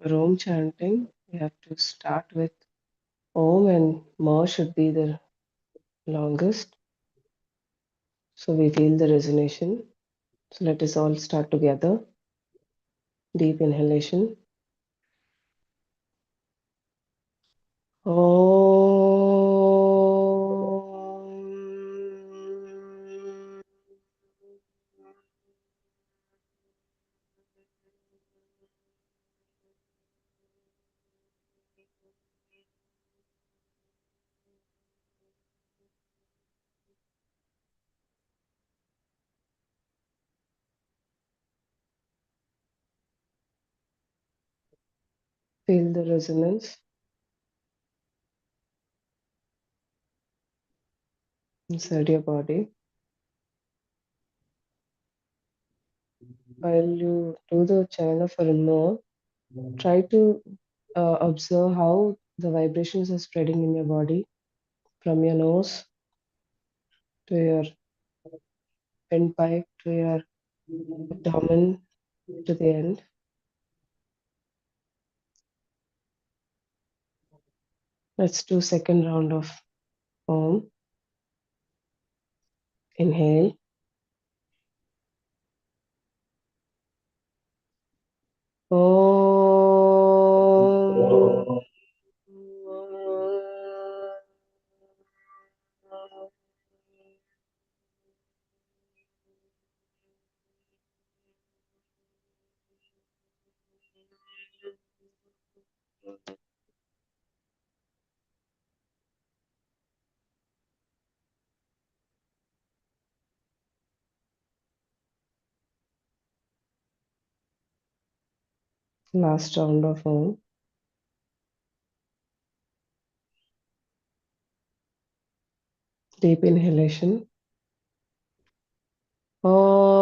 Roam chanting, we have to start with Om and Ma should be the longest. So we feel the resonation. So let us all start together. Deep inhalation. Om. Feel the resonance inside your body. While you do the chant for more, try to observe how the vibrations are spreading in your body from your nose to your windpipe to your abdomen to the end. Let's do second round of Om. Inhale. Om. Last round of Om. Deep inhalation. Om.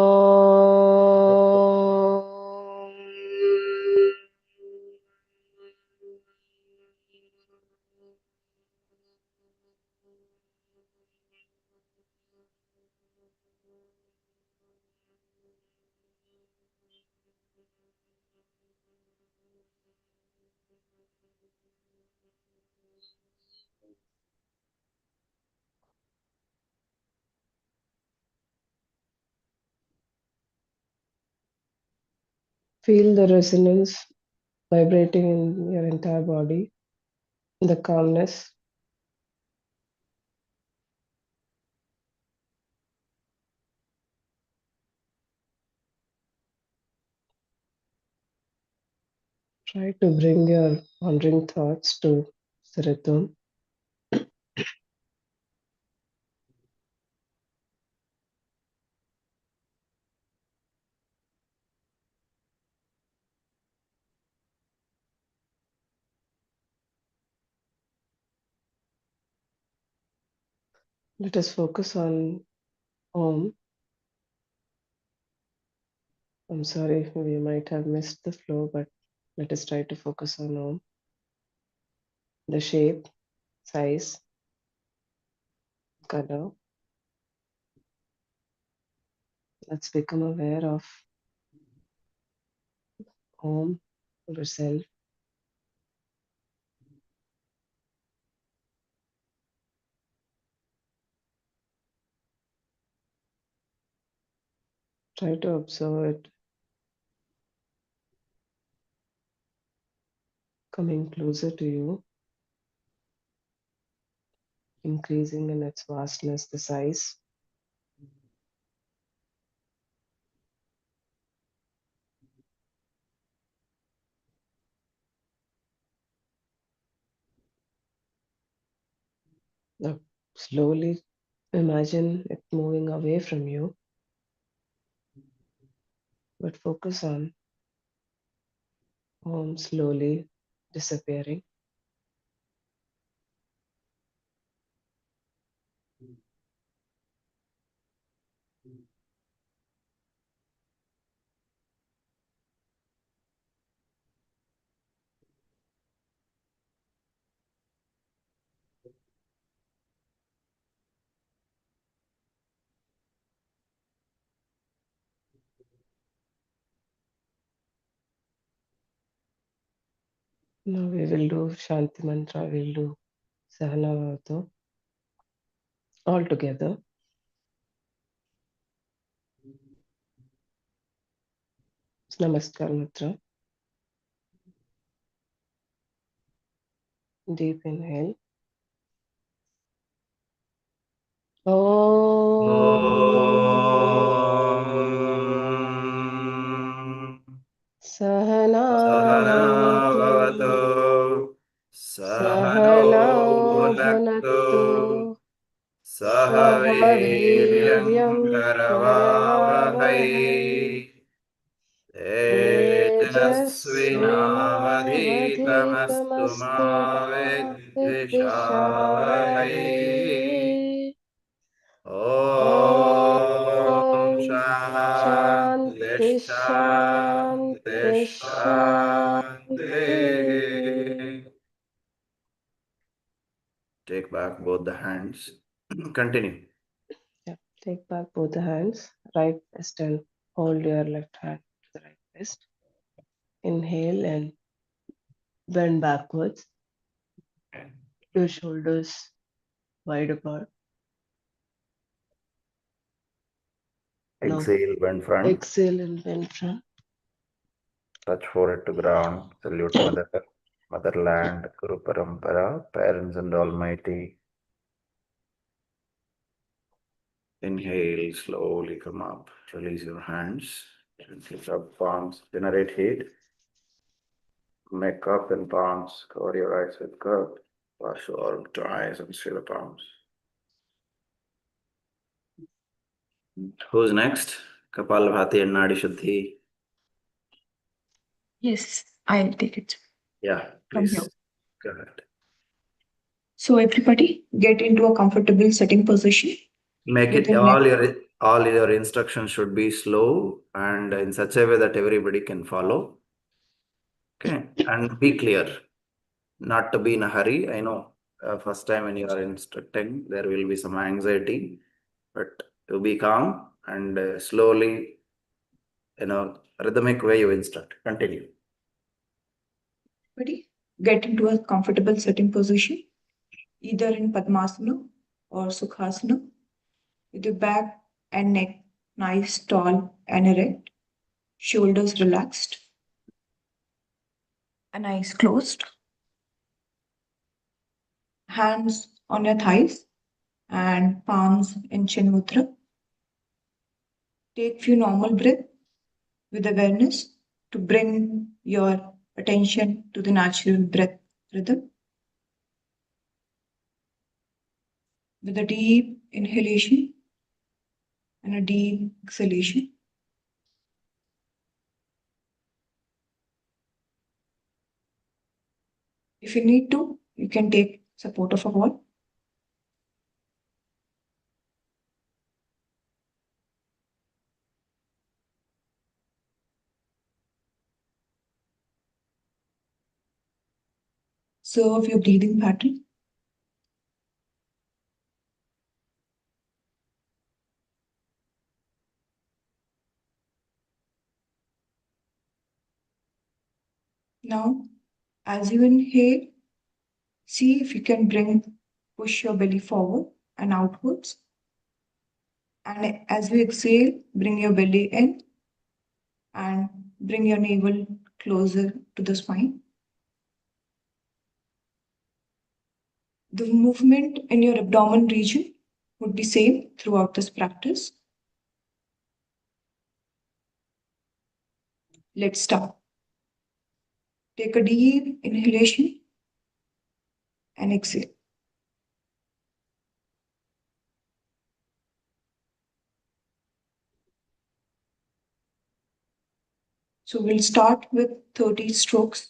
Feel the resonance vibrating in your entire body, the calmness. Try to bring your wandering thoughts to the rhythm. Let us focus on Om. I'm sorry if we might have missed the flow, but let us try to focus on Om. The shape, size, color. Let's become aware of Om yourself. Try to observe it coming closer to you, increasing in its vastness, the size. Now, slowly imagine it moving away from you, but focus on Om slowly disappearing. Now we will do Shanti Mantra, we'll do Sahana Vavatu all together. Namaskar Mudra. Deep inhale. Sahana Vavatu Sahanavatu Sahano Sahana Bhunaktu Bhunaktu Sahaviryam Sahaviryam Karavavahai Karavavahai Tejasvinavadhitamastu ma Tejasvinavadhitamastu ma Vidvishavahai Vidvishavahai. Om Om Shanti Shanti Shanti Shanti Shanti. Shanti. Take back both the hands. Continue. Yeah. Take back both the hands. Right fist and hold your left hand to the right fist. Inhale and bend backwards. Your shoulders wide apart. Now Exhale, bend front. exhale and bend front. Touch forehead to ground. Salute Mother, Motherland, Guru Parampara, Parents and Almighty. Inhale, slowly come up. Release your hands. Gently rub palms. Generate heat. Make up and palms. Cover your eyes with curve. Wash all the eyes and seal the palms. Who's next? Kapalabhati and Nadi Shuddhi. Yes, I'll take it Yeah, from here. please. Go ahead. So everybody get into a comfortable sitting position. Make With it the neck. all your instructions should be slow and in such a way that everybody can follow. Okay, and be clear, not to be in a hurry. I know first time when you are instructing, there will be some anxiety, but to be calm and slowly, rhythmic way you instruct. Continue. Everybody get into a comfortable sitting position, either in Padmasana or Sukhasana, with your back and neck nice, tall, and erect, shoulders relaxed, and eyes closed, hands on your thighs, and palms in Chin Mudra. Take few normal breath with awareness to bring your attention to the natural breath rhythm. With a deep inhalation and a deep exhalation. If you need to, you can take support of a wall. Observe your breathing pattern. Now, as you inhale, see if you can push your belly forward and outwards. And as you exhale, bring your belly in and bring your navel closer to the spine. The movement in your abdomen region would be same throughout this practice. Let's start. Take a deep inhalation and exhale. So we'll start with 30 strokes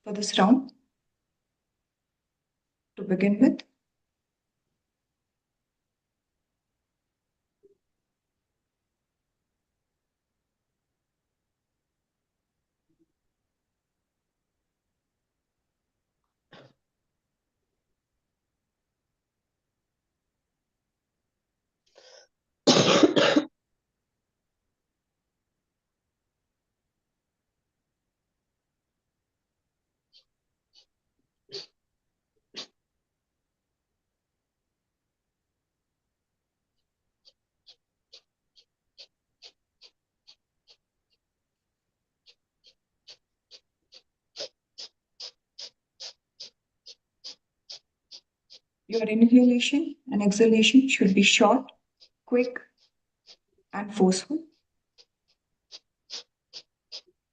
for this round to begin with. Your inhalation and exhalation should be short, quick, and forceful.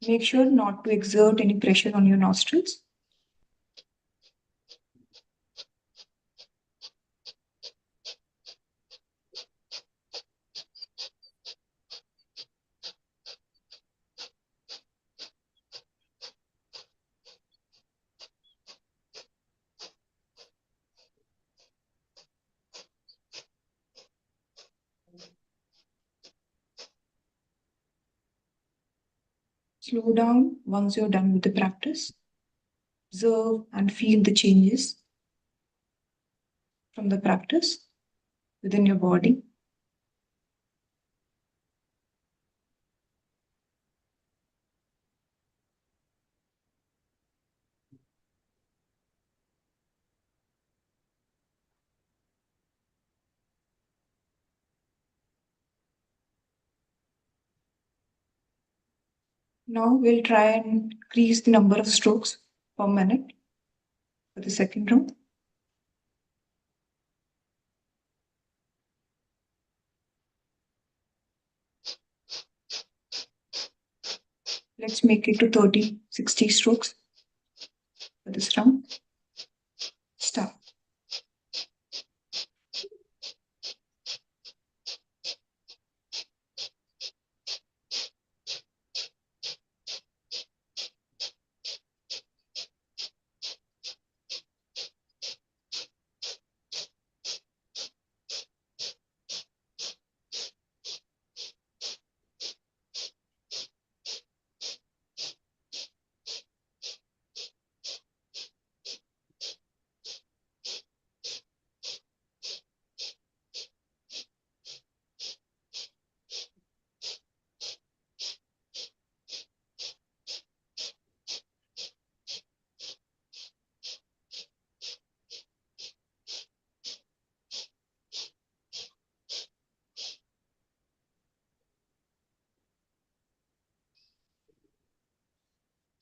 Make sure not to exert any pressure on your nostrils. Slow down once you're done with the practice. Observe and feel the changes from the practice within your body. Now we'll try and increase the number of strokes per minute for the second round. Let's make it to 30, 60 strokes for this round. Start.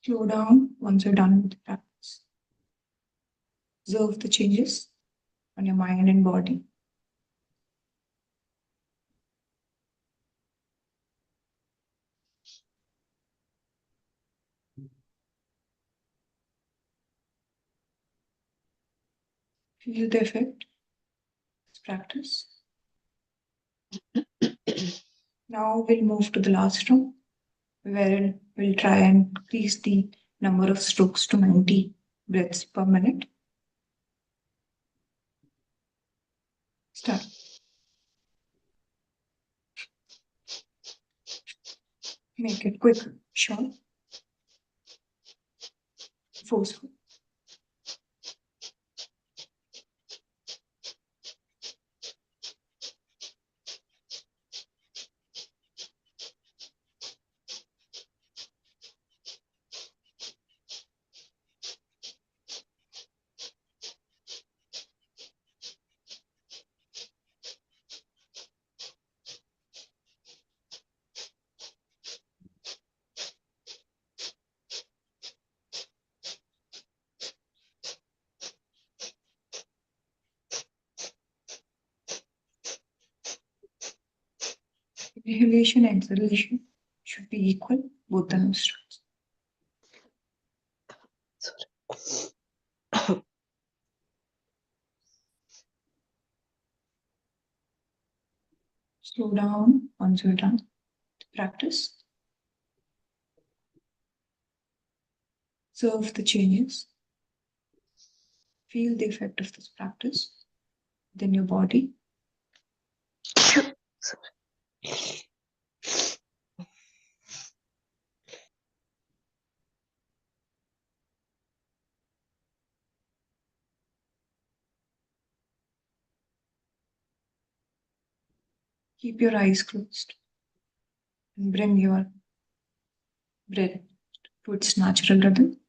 Slow down once you're done with the practice. Observe the changes on your mind and body. Feel the effect of this practice. Now we'll move to the last round, where we'll try and increase the number of strokes to 90 breaths per minute. Start. Make it quick, short, forceful. Inhalation and exhalation should be equal, both the nostrils. Slow down once you're done to practice. Observe the changes. Feel the effect of this practice within your body. Keep your eyes closed and bring your breath to its natural rhythm.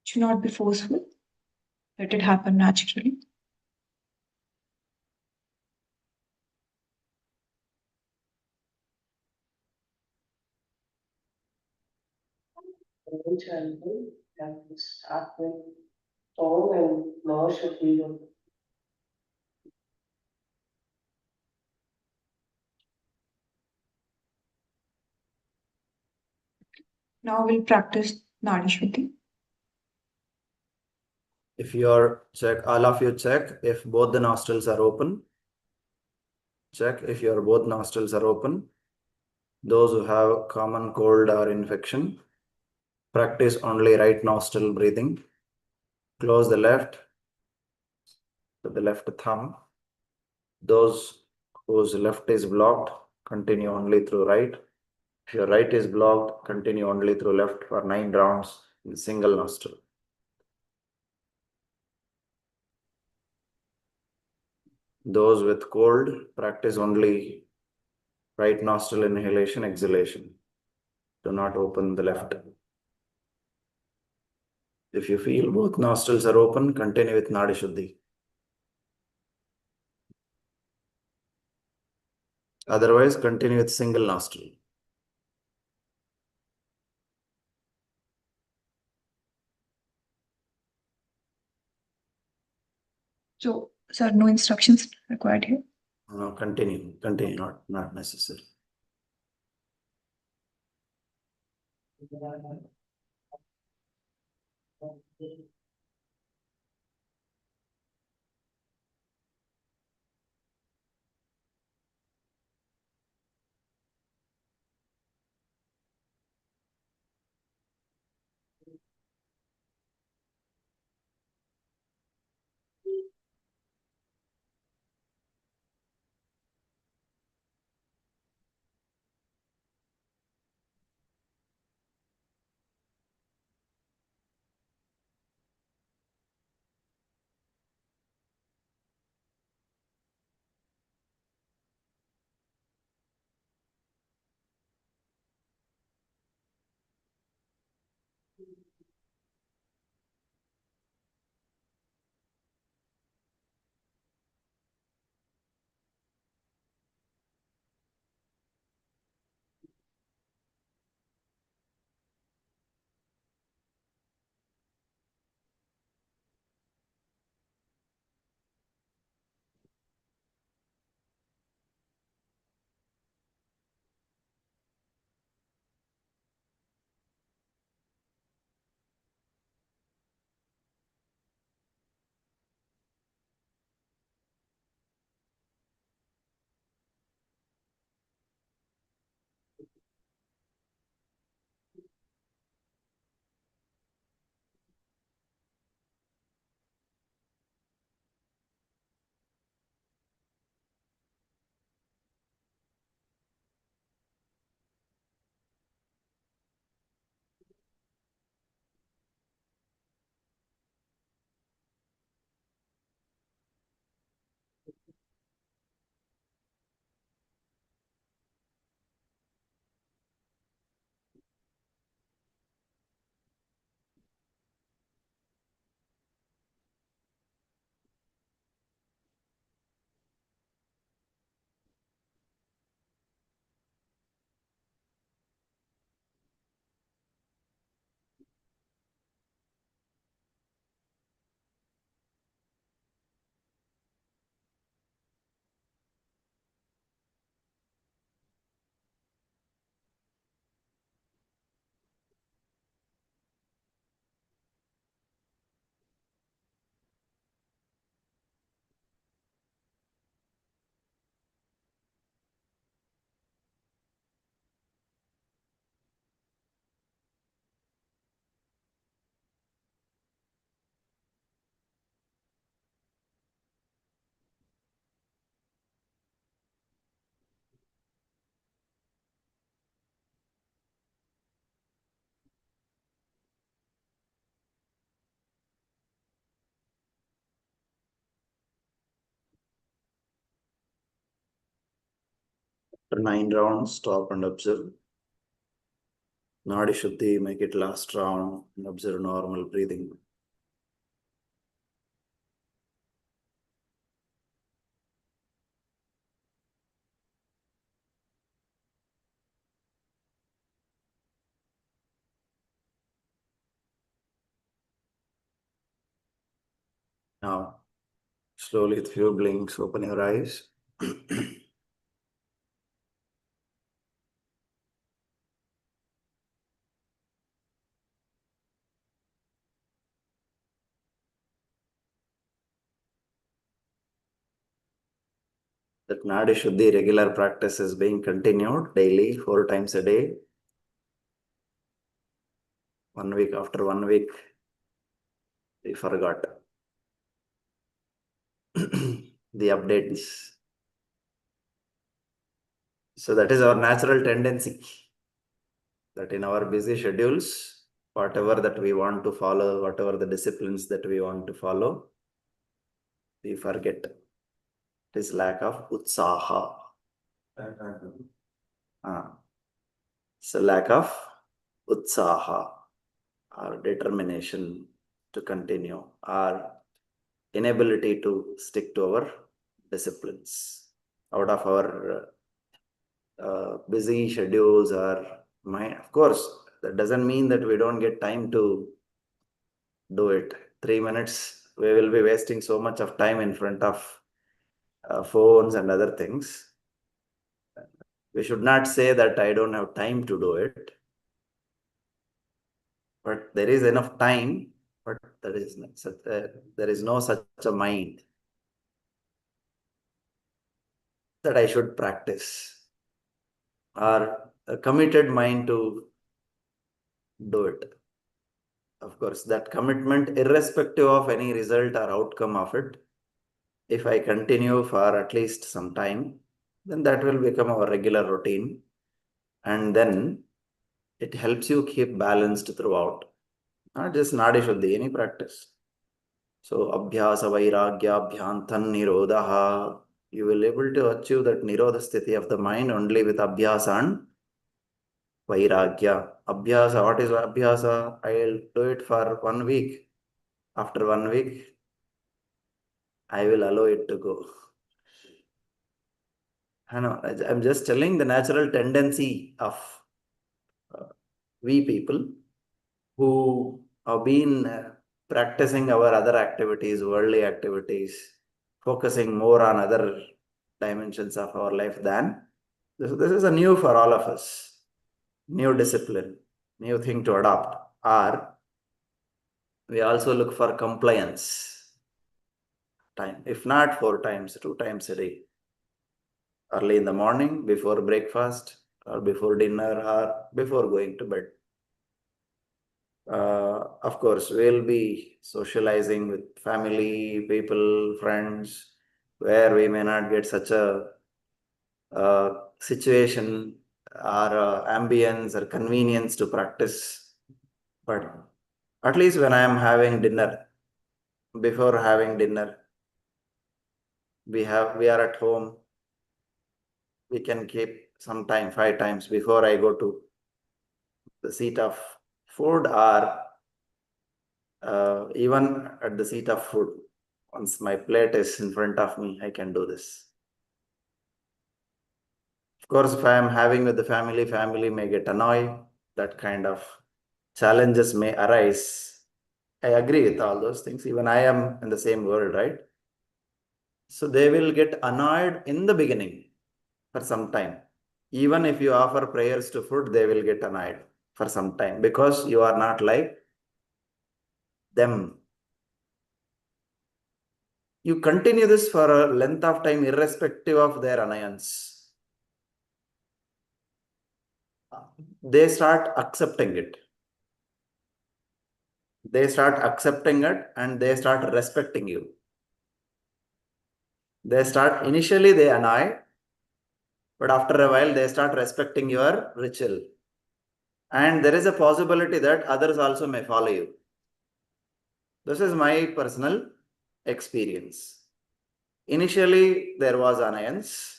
Should not be forceful. Let it happen naturally. slowly chanting. And start with Om and Now should be your Now we'll practice Nadi Shuddhi. If all of you check if both the nostrils are open. Check if your both nostrils are open. Those who have common cold or infection, practice only right nostril breathing. Close the left with the left thumb. Those whose left is blocked, continue only through right. If your right is blocked, continue only through left for 9 rounds in single nostril. Those with cold, practice only right nostril inhalation, exhalation. Do not open the left. If you feel both nostrils are open, continue with Nadi Shuddhi. Otherwise, continue with single nostril. So, sir, no instructions required here. No, continue, not necessary. After 9 rounds, stop and observe. Nadi Shuddhi, make it last round and observe normal breathing. Now, slowly with few blinks, open your eyes. That Nadi Shuddhi regular practice is being continued daily, 4 times a day. 1 week after 1 week, we forgot the updates. So that is our natural tendency, that in our busy schedules, whatever that we want to follow, whatever the disciplines that we want to follow, we forget. It is lack of utsaha. So lack of utsaha, or determination to continue, or inability to stick to our disciplines out of our busy schedules or mind. Of course, that doesn't mean that we don't get time to do it. 3 minutes, we will be wasting so much of time in front of phones and other things. We should not say that I don't have time to do it, but there is enough time, but there is no such a mind that I should practice, or a committed mind to do it. Of course, that commitment, irrespective of any result or outcome of it, if I continue for at least some time, then that will become our regular routine. And then it helps you keep balanced throughout, not just Nadi Shuddhi, any practice. So, Abhyasa Vairagya Bhyantan Nirodha, you will be able to achieve that Nirodha sthiti of the mind only with Abhyasa and Vairagya. Abhyasa, what is Abhyasa? I will do it for 1 week. After 1 week, I will allow it to go. I know, I'm just telling the natural tendency of we people who have been practicing our other activities, worldly activities, focusing more on other dimensions of our life than this is a new for all of us, new discipline, new thing to adopt. Or we also look for compliance time, if not 4 times, 2 times a day. Early in the morning, before breakfast, or before dinner, or before going to bed. Of course, we'll be socializing with family, people, friends, where we may not get such a situation or ambience or convenience to practice. But at least when I am having dinner, before having dinner, we are at home, we can keep some time, 5 times before I go to the seat of food, or even at the seat of food. Once my plate is in front of me, I can do this. Of course, if I am having with the family may get annoyed. That kind of challenges may arise. I agree with all those things. Even I am in the same world, right? So they will get annoyed in the beginning for some time. Even if you offer prayers to food, they will get annoyed for some time because you are not like them. You continue this for a length of time irrespective of their annoyance. They start accepting it. They start accepting it and they start respecting you. Initially they annoy, but after a while they start respecting your ritual. And there is a possibility that others also may follow you. This is my personal experience. Initially there was annoyance.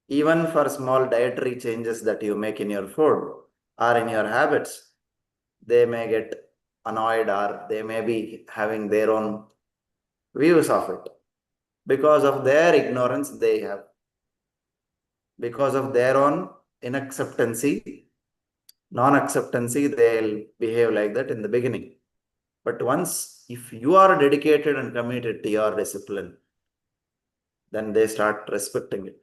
Even for small dietary changes that you make in your food or in your habits, they may get annoyed or they may be having their own views of it. Because of their ignorance they have. Because of their own inacceptancy, non-acceptancy, they'll behave like that in the beginning. But once If you are dedicated and committed to your discipline, then they start respecting it.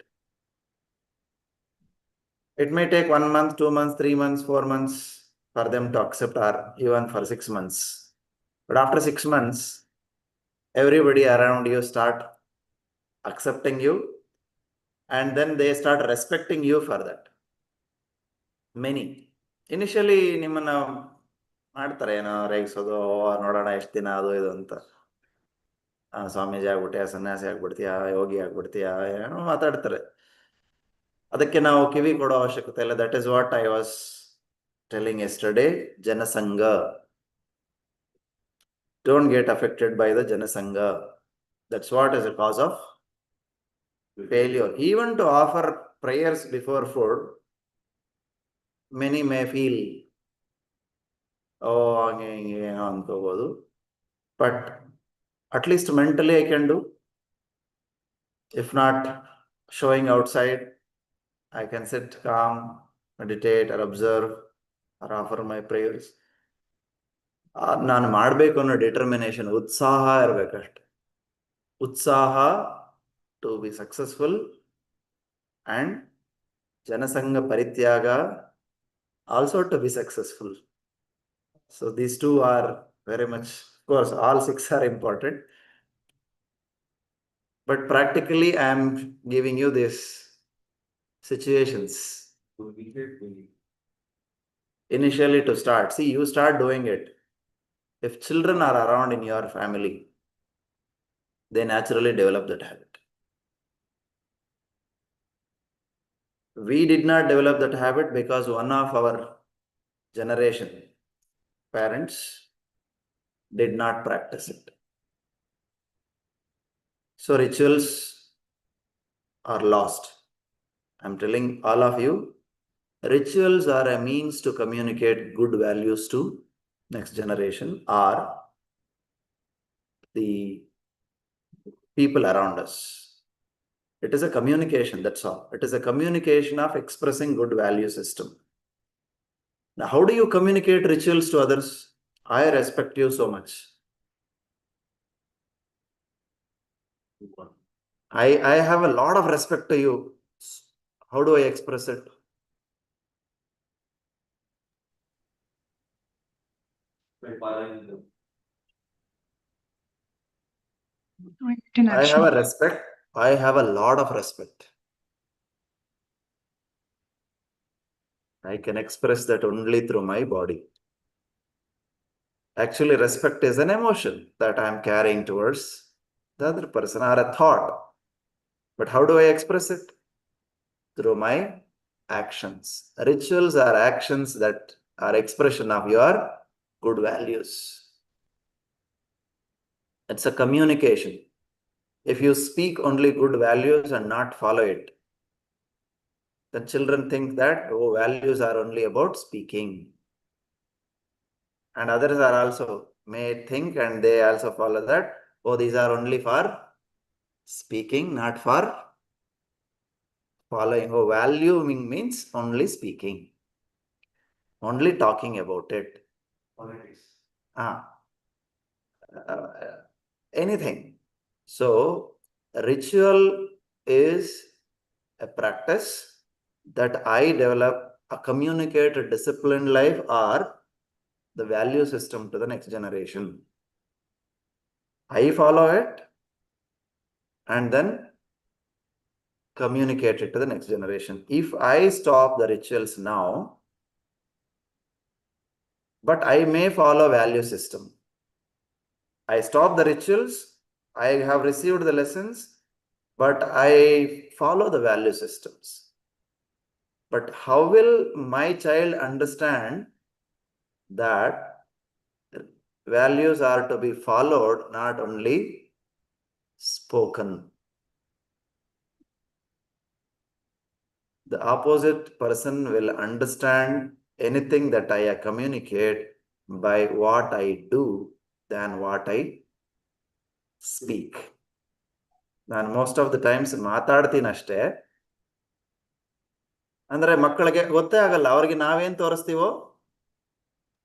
It may take 1 month, 2 months, 3 months, 4 months for them to accept, or even for 6 months. But after 6 months, everybody around you start accepting you, and then they start respecting you for that. Many. Initially, ನಿಮ್ಮನ್ನ ಮಾಡ್ತಾರೆ ಏನೋ ರೇಗಿಸೋದು, ನೋಡೋಣ ಎಷ್ಟು ದಿನ ಅದು ಇದು ಅಂತ. ಸ್ವಾಮೀಜಿ ಆಗ್ಬಿಟ್ಯಾ, ಸನ್ಯಾಸಿ ಆಗ್ಬಿಡ್ತೀಯಾ, ಯೋಗಿ ಆಗ್ಬಿಡ್ತೀಯಾ, ಏನೋ ಮಾತಾಡ್ತಾರೆ. ಅದಕ್ಕೆ ನಾವು ಕಿವಿ ಕೊಡೋ ಅವಶ್ಯಕತೆ ಇಲ್ಲ. That is what I was telling yesterday. ಜನಸಂಘ. Don't get affected by the Janasangha. That's what is a cause of failure. Even to offer prayers before food, many may feel, oh, ಅನ್ಕೋಬಹುದು. But at least mentally I can do. If not showing outside, I can sit calm, meditate or observe or offer my prayers. ನಾನು ಮಾಡಬೇಕು ಅನ್ನೋ determination, ಉತ್ಸಾಹ ಇರಬೇಕಷ್ಟೆ. ಉತ್ಸಾಹ to be successful, and Janasangha Parityaga also to be successful. So these two are very much, of course, all 6 are important. But practically, I am giving you these situations. Initially to start. See, you start doing it. If children are around in your family, they naturally develop that habit. We did not develop that habit because one of our generation, parents, did not practice it. So rituals are lost. I'm telling all of you, rituals are a means to communicate good values to next generation or the people around us. It is a communication, that's all. It is a communication of expressing good value system. Now, how do you communicate rituals to others? I respect you so much. I have a lot of respect to you. How do I express it? I have a respect. I have a lot of respect. I can express that only through my body. Actually, respect is an emotion that I am carrying towards the other person, or a thought. But how do I express it? Through my actions. Rituals are actions that are expression of your good values. It's a communication. If you speak only good values and not follow it, the children think that, oh, values are only about speaking. And others are also may think, and they also follow that, oh, these are only for speaking, not for following. Oh, valuing means only speaking, only talking about it. Politics. Anything. So, ritual is a practice that I develop a communicated, disciplined life or the value system to the next generation. I follow it and then communicate it to the next generation. If I stop the rituals now, but I may follow value system. I stop the rituals, I have received the lessons, but I follow the value systems. But how will my child understand that values are to be followed, not only spoken? The opposite person will understand anything that I communicate by what I do than what I speak. ನಾನು most of the times ಮಾತಾಡ್ತೀನಿ ಅಷ್ಟೇ. ಅಂದ್ರೆ ಮಕ್ಕಳಿಗೆ ಗೊತ್ತೇ ಆಗಲ್ಲ, ಅವ್ರಿಗೆ ನಾವೇನ್ ತೋರಿಸ್ತೀವೋ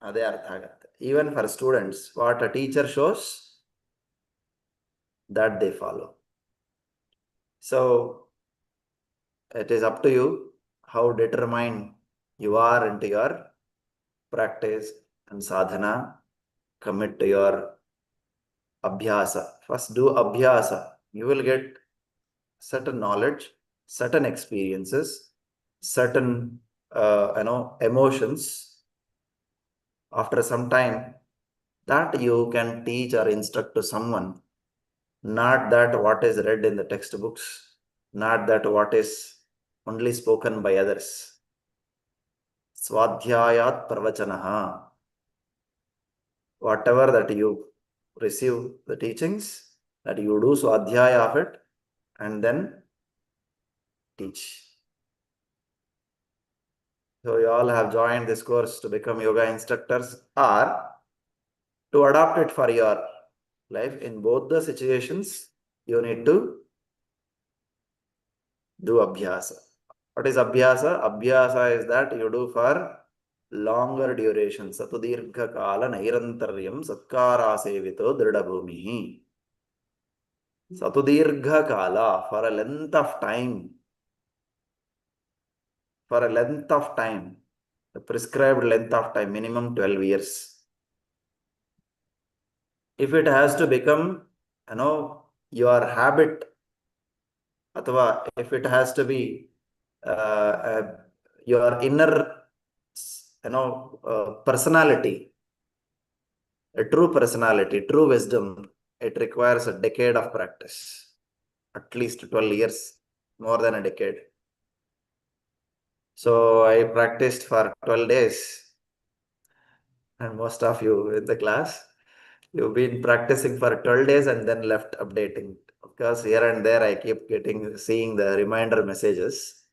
ಅದೇ ಅರ್ಥ ಆಗತ್ತೆ. even for students, what a teacher shows, that they follow. So it is up to you how determined you are into your practice and sadhana. Commit to your abhyasa. First do abhyasa. You will get certain knowledge, certain experiences, certain emotions. After some time, that you can teach or instruct to someone, not that what is read in the textbooks, not that what is only spoken by others. Swadhyayat pravachanaha. Whatever that you receive the teachings, that you do swadhyaya of it and then teach. So you all have joined this course to become yoga instructors or to adopt it for your life. In both the situations, you need to do abhyasa. What is abhyasa? Abhyasa is that you do for longer duration. Satudirgha kala nairantaryam satkara sevito dridabhumihi. Satudirgha kala, for a length of time. For a length of time. The prescribed length of time, minimum 12 years. If it has to become, your habit, athwa if it has to be your inner, personality, a true personality, true wisdom, it requires a decade of practice, at least 12 years, more than a decade. So I practiced for 12 days. And most of you in the class, you've been practicing for 12 days and then left updating. Of course, here and there I keep seeing the reminder messages.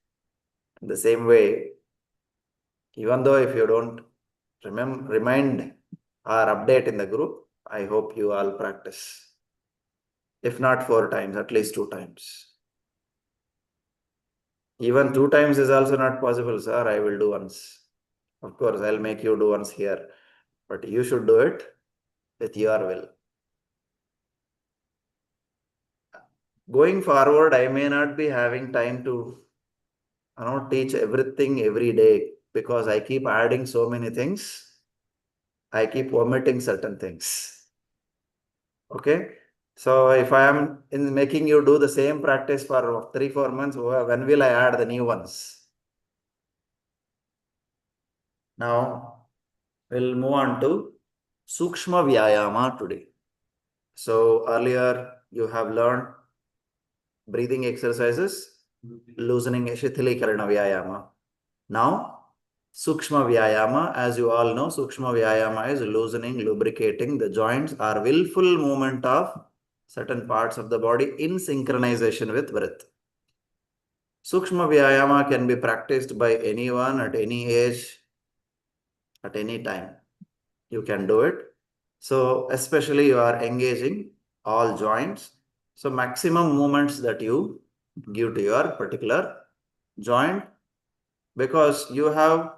In the same way, even though if you don't remind or update in the group, I hope you all practice. If not 4 times, at least 2 times. Even 2 times is also not possible, sir. I will do once. Of course, I'll make you do once here. But you should do it with your will. Going forward, I may not be having time to teach everything every day because I keep adding so many things. I keep omitting certain things. Okay. So if I am in making you do the same practice for 3-4 months, when will I add the new ones? Now we'll move on to Sukshma Vyayama today. So earlier you have learned breathing exercises, loosening Shithilikarana Vyayama. Now, Sukshma Vyayama, as you all know, Sukshma Vyayama is loosening, lubricating the joints or willful movement of certain parts of the body in synchronization with breath. Sukshma Vyayama can be practiced by anyone at any age, at any time. You can do it. So, especially you are engaging all joints. So, maximum movements that you give to your particular joint, because you have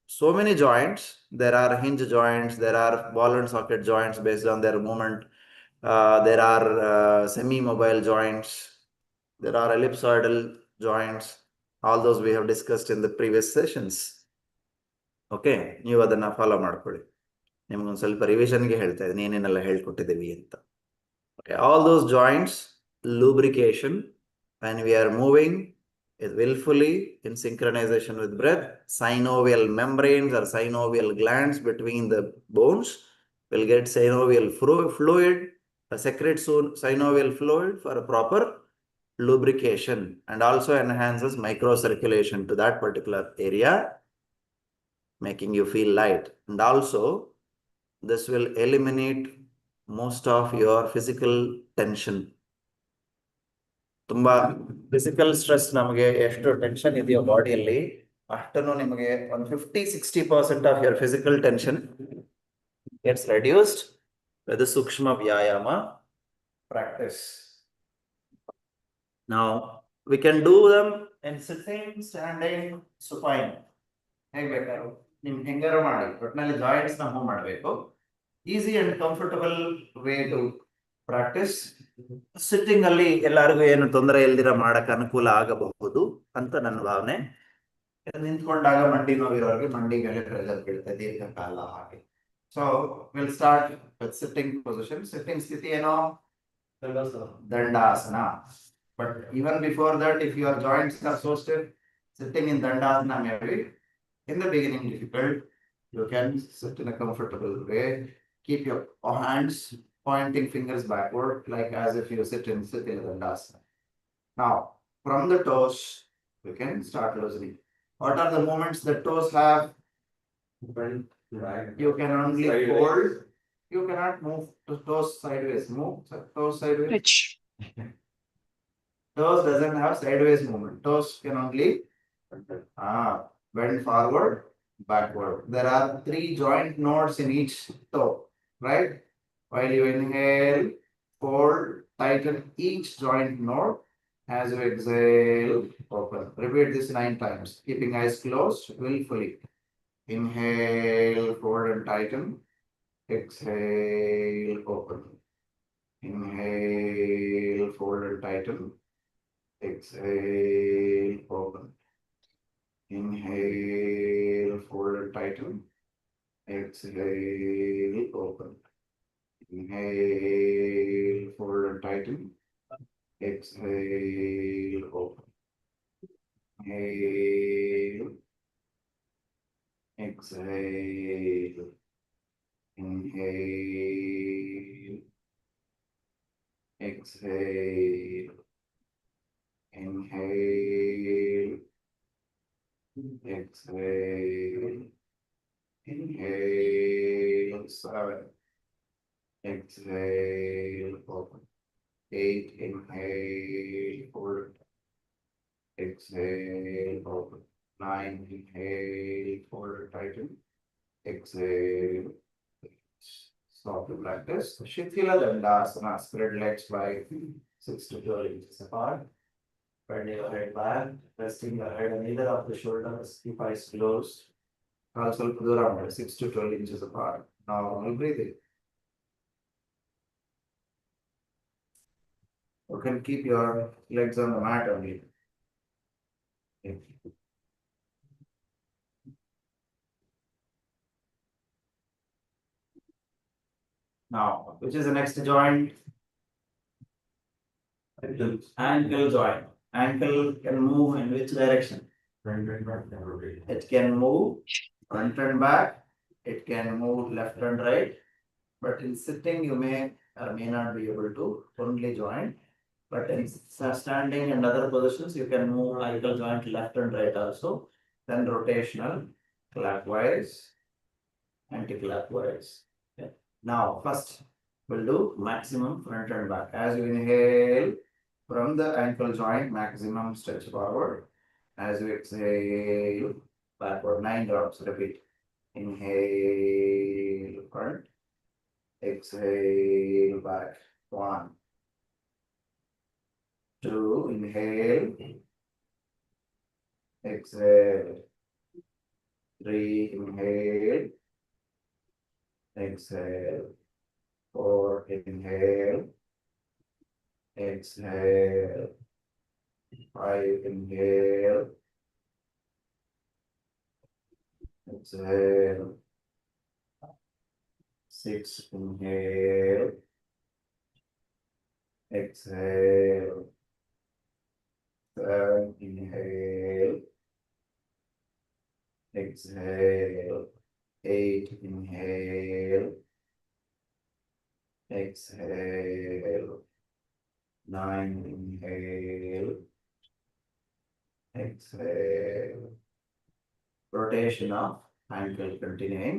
so many joints. There are hinge joints, there are ball and socket joints based on their movement. There are semi-mobile joints. There are ellipsoidal joints. All those we have discussed in the previous sessions. Okay, ನೀವು ಅದನ್ನ follow ಮಾಡ್ಕೊಳ್ಳಿ. ನಿಮಗೊಂದು ಸ್ವಲ್ಪ ರಿವಿಷನ್ಗೆ ಹೇಳ್ತಾ ಇದ್ದೀನಿ ಏನೇನೆಲ್ಲ ಹೇಳ್ಕೊಟ್ಟಿದ್ದೀವಿ ಅಂತ. Okay, all those joints, lubrication, when we are moving is willfully in synchronization with breath. Synovial membranes or synovial glands between the bones will get synovial fluid, secrete synovial fluid for a proper lubrication, and also enhances microcirculation to that particular area, making you feel light. And also this will eliminate most of your physical tension. ತುಂಬಾ physical stress ನಮಗೆ ಎಷ್ಟು tension ಇದೆಯೋ ಬಾಡಿಯಲ್ಲಿ ಅಷ್ಟನ್ನು ನಿಮಗೆ ಒಂದು 50-60% of your physical tension gets reduced with the Sukshma Vyayama practice. Now we can do them in sitting, standing, supine. ಹೇಗೆ ಬೇಕಾದ್ರು ನಿಮ್ ಹೆಂಗಾರ ಮಾಡಿ ಒಟ್ಟಿನಲ್ಲಿ ಜಾಯಿಂಟ್ಸ್ ನ ಮೂವ್ ಮಾಡಬೇಕು. Easy and comfortable way to practice. Sitting ಅಲ್ಲಿ ಎಲ್ಲರಿಗೂ ಏನು ತೊಂದರೆ ಇಲ್ದಿರ ಮಾಡಕ್ ಅನುಕೂಲ ಆಗಬಹುದು ಅಂತ ನನ್ನ ಭಾವನೆ. ನಿಂತ್ಕೊಂಡಾಗ ಮಂಡಿ ನೋವಿರೋರಿಗೆ ಮಂಡಿ ಮೇಲೆ ಪ್ರೆಷರ್ ಬೀಳುತ್ತೆ ದೀರ್ಘಕಾಲ ಹಾಗೆ. So will start with sitting position. Sitting ಸ್ಥಿತಿ ಏನೋ Dandasana. But even before that, if your joints are so stiff, sitting in Dandasana may be in the beginning difficult. You can sit in a comfortable way. Keep your hands pointing fingers backward, like as if you sit in Dandasana. Now, from the toes, you can start loosening. What are the movements that toes have? You can only hold. You cannot move to toes sideways. Move toes sideways. Stretch. Toes doesn't have sideways movement. Toes can only bend forward, backward. There are 3 joint nodes in each toe, right? While you inhale, fold, tighten each joint node. As you exhale, open. Repeat this 9 times, keeping eyes closed willfully. Inhale, fold and tighten. Exhale, open. Inhale, fold and tighten. Exhale, open. Inhale, fold and tighten. Exhale, open. Inhale, fold and tighten. Exhale, open. Inhale. Exhale. Inhale. Exhale. Inhale. Exhale. Inhale. 7. Exhale. Open. 8. Inhale. Hold. Exhale. Open. 9. Inhale. Hold. Tighten. Exhale. Stop the practice. Shithila Dandasana. Spread legs by 6 to 12 inches apart. Bend your head back, resting your head on either of the shoulders. Keep eyes closed. Also, 6 to 12 inches apart. Now, breathing. You can keep your legs on the mat only. Now, which is the next joint? Ankle joint. Ankle can move in which direction? It can move front and back. It can move left and right. But in sitting, you may or may not be able to only joint. But in standing and other positions, you can move ankle joint left and right also. Then rotational, clockwise, anti-clockwise. Okay. Now, first we'll do maximum front and back. As you inhale, from the ankle joint, maximum stretch forward. As you exhale, backward. 9 drops. Repeat. Inhale, front. Exhale, back. 1. 2. Inhale. Exhale. 3. Inhale. Exhale. 4. Inhale. Exhale. 5. Inhale. Exhale. 6. Inhale. Exhale. 7. Inhale. Exhale. 8. Inhale. Exhale. 9. Inhale. Exhale. Rotation of ankle continuing.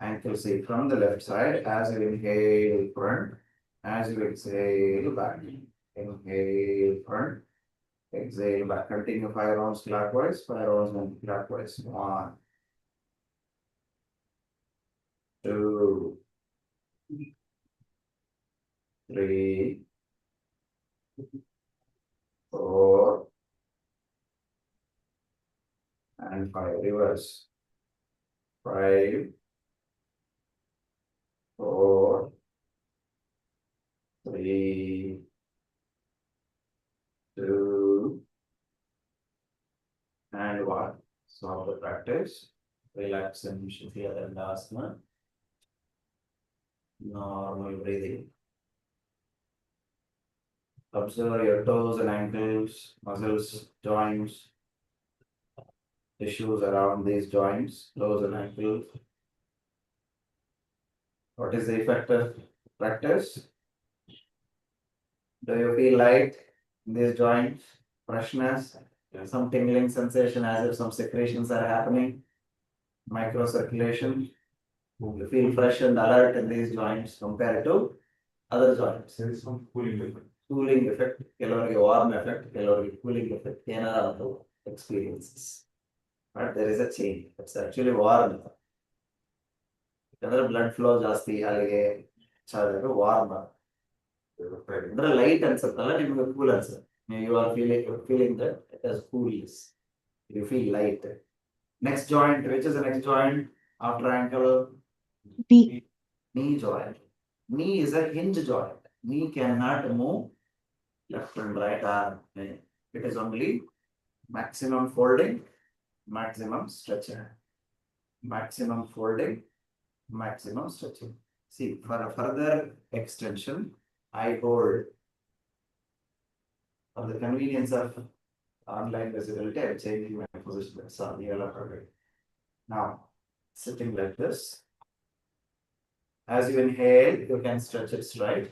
Ankle see from the left side. As you inhale, front. As you exhale, back. Inhale, front. Exhale, back. Continue 5 rounds clockwise, 5 rounds anti-clockwise. 1, 2, 3, 4, and 5. Reverse. 5, 4, 3, 2, and 1. Solve the practice. Relax and Shathiya. Normal breathing. Observe your toes and ankles, muscles, joints, tissues around these joints, toes and ankles. What is the effect of practice? Do you feel light in these joints? Freshness? Some tingling sensation as if some secretions are happening? Microcirculation? You feel fresh and alert in these joints compared to other joints. There is some cooling effect. Cooling effect, ಕೆಲವರಿಗೆ warm effect, ಕೆಲವರಿಗೆ cooling effect, ಏನಾದ್ರು experiences. But there is a change. It's actually warm. ಯಾಕಂದ್ರೆ blood flow ಜಾಸ್ತಿ ಅಲ್ಲಿಗೆ warm. ಅಂದ್ರೆ light ಅನ್ಸುತ್ತಲ್ಲ ನಿಮಗೆ cool ಅನ್ಸುತ್ತೆ. You are feeling that it has coolness. You feel light. Next joint, which is the next joint after ankle? Knee joint. Knee is a hinge joint. Knee cannot move left and right arm. It is only maximum folding, maximum stretching. Maximum folding, maximum stretching. See, for a further extension, I hold. For the convenience of online visibility, I'm changing my position. Sorry, now, sitting like this. As you inhale, you can stretch it straight.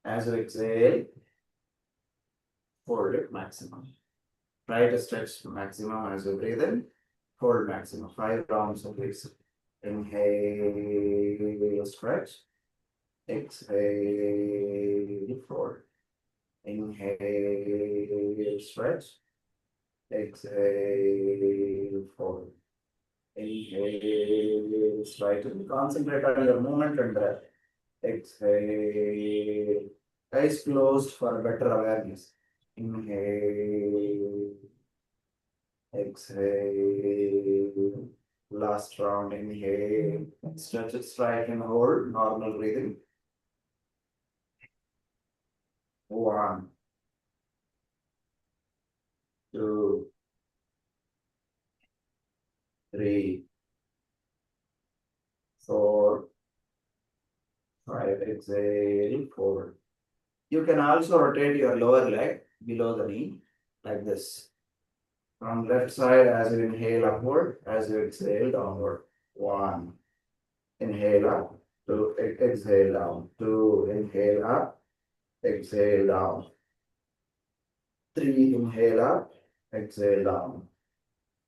As you exhale, fold it maximum. Try to stretch maximum as you breathe in, fold maximum. 5 rounds of this. Inhale, stretch. Exhale, fold. Inhale, stretch. Exhale, fold. Inhale, straighten. Concentrate on your movement and breath. Exhale. Eyes closed for better awareness. Inhale. Exhale. Last round. Inhale. Stretch it straight and hold. Normal breathing. 1, 2, 3, 4, 5. Exhale, 4. You can also rotate your lower leg below the knee like this. From left side, as you inhale upward, as you exhale downward. 1. Inhale up. 2. Exhale down. 2. Inhale up. Exhale down. 3. Inhale up. Exhale down.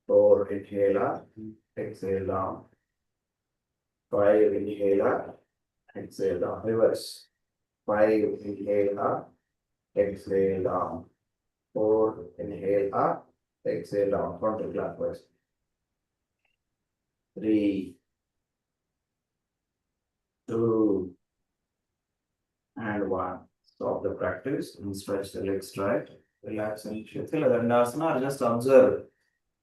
4. Inhale up. Exhale down. 5. Inhale up. Exhale down. Reverse. 5. Inhale up. Exhale down. 4. Inhale up. Exhale down. Counterclockwise. 3, 2, and 1. Stop the practice and stretch the legs straight. Relax and Shithila Dandasana, or just observe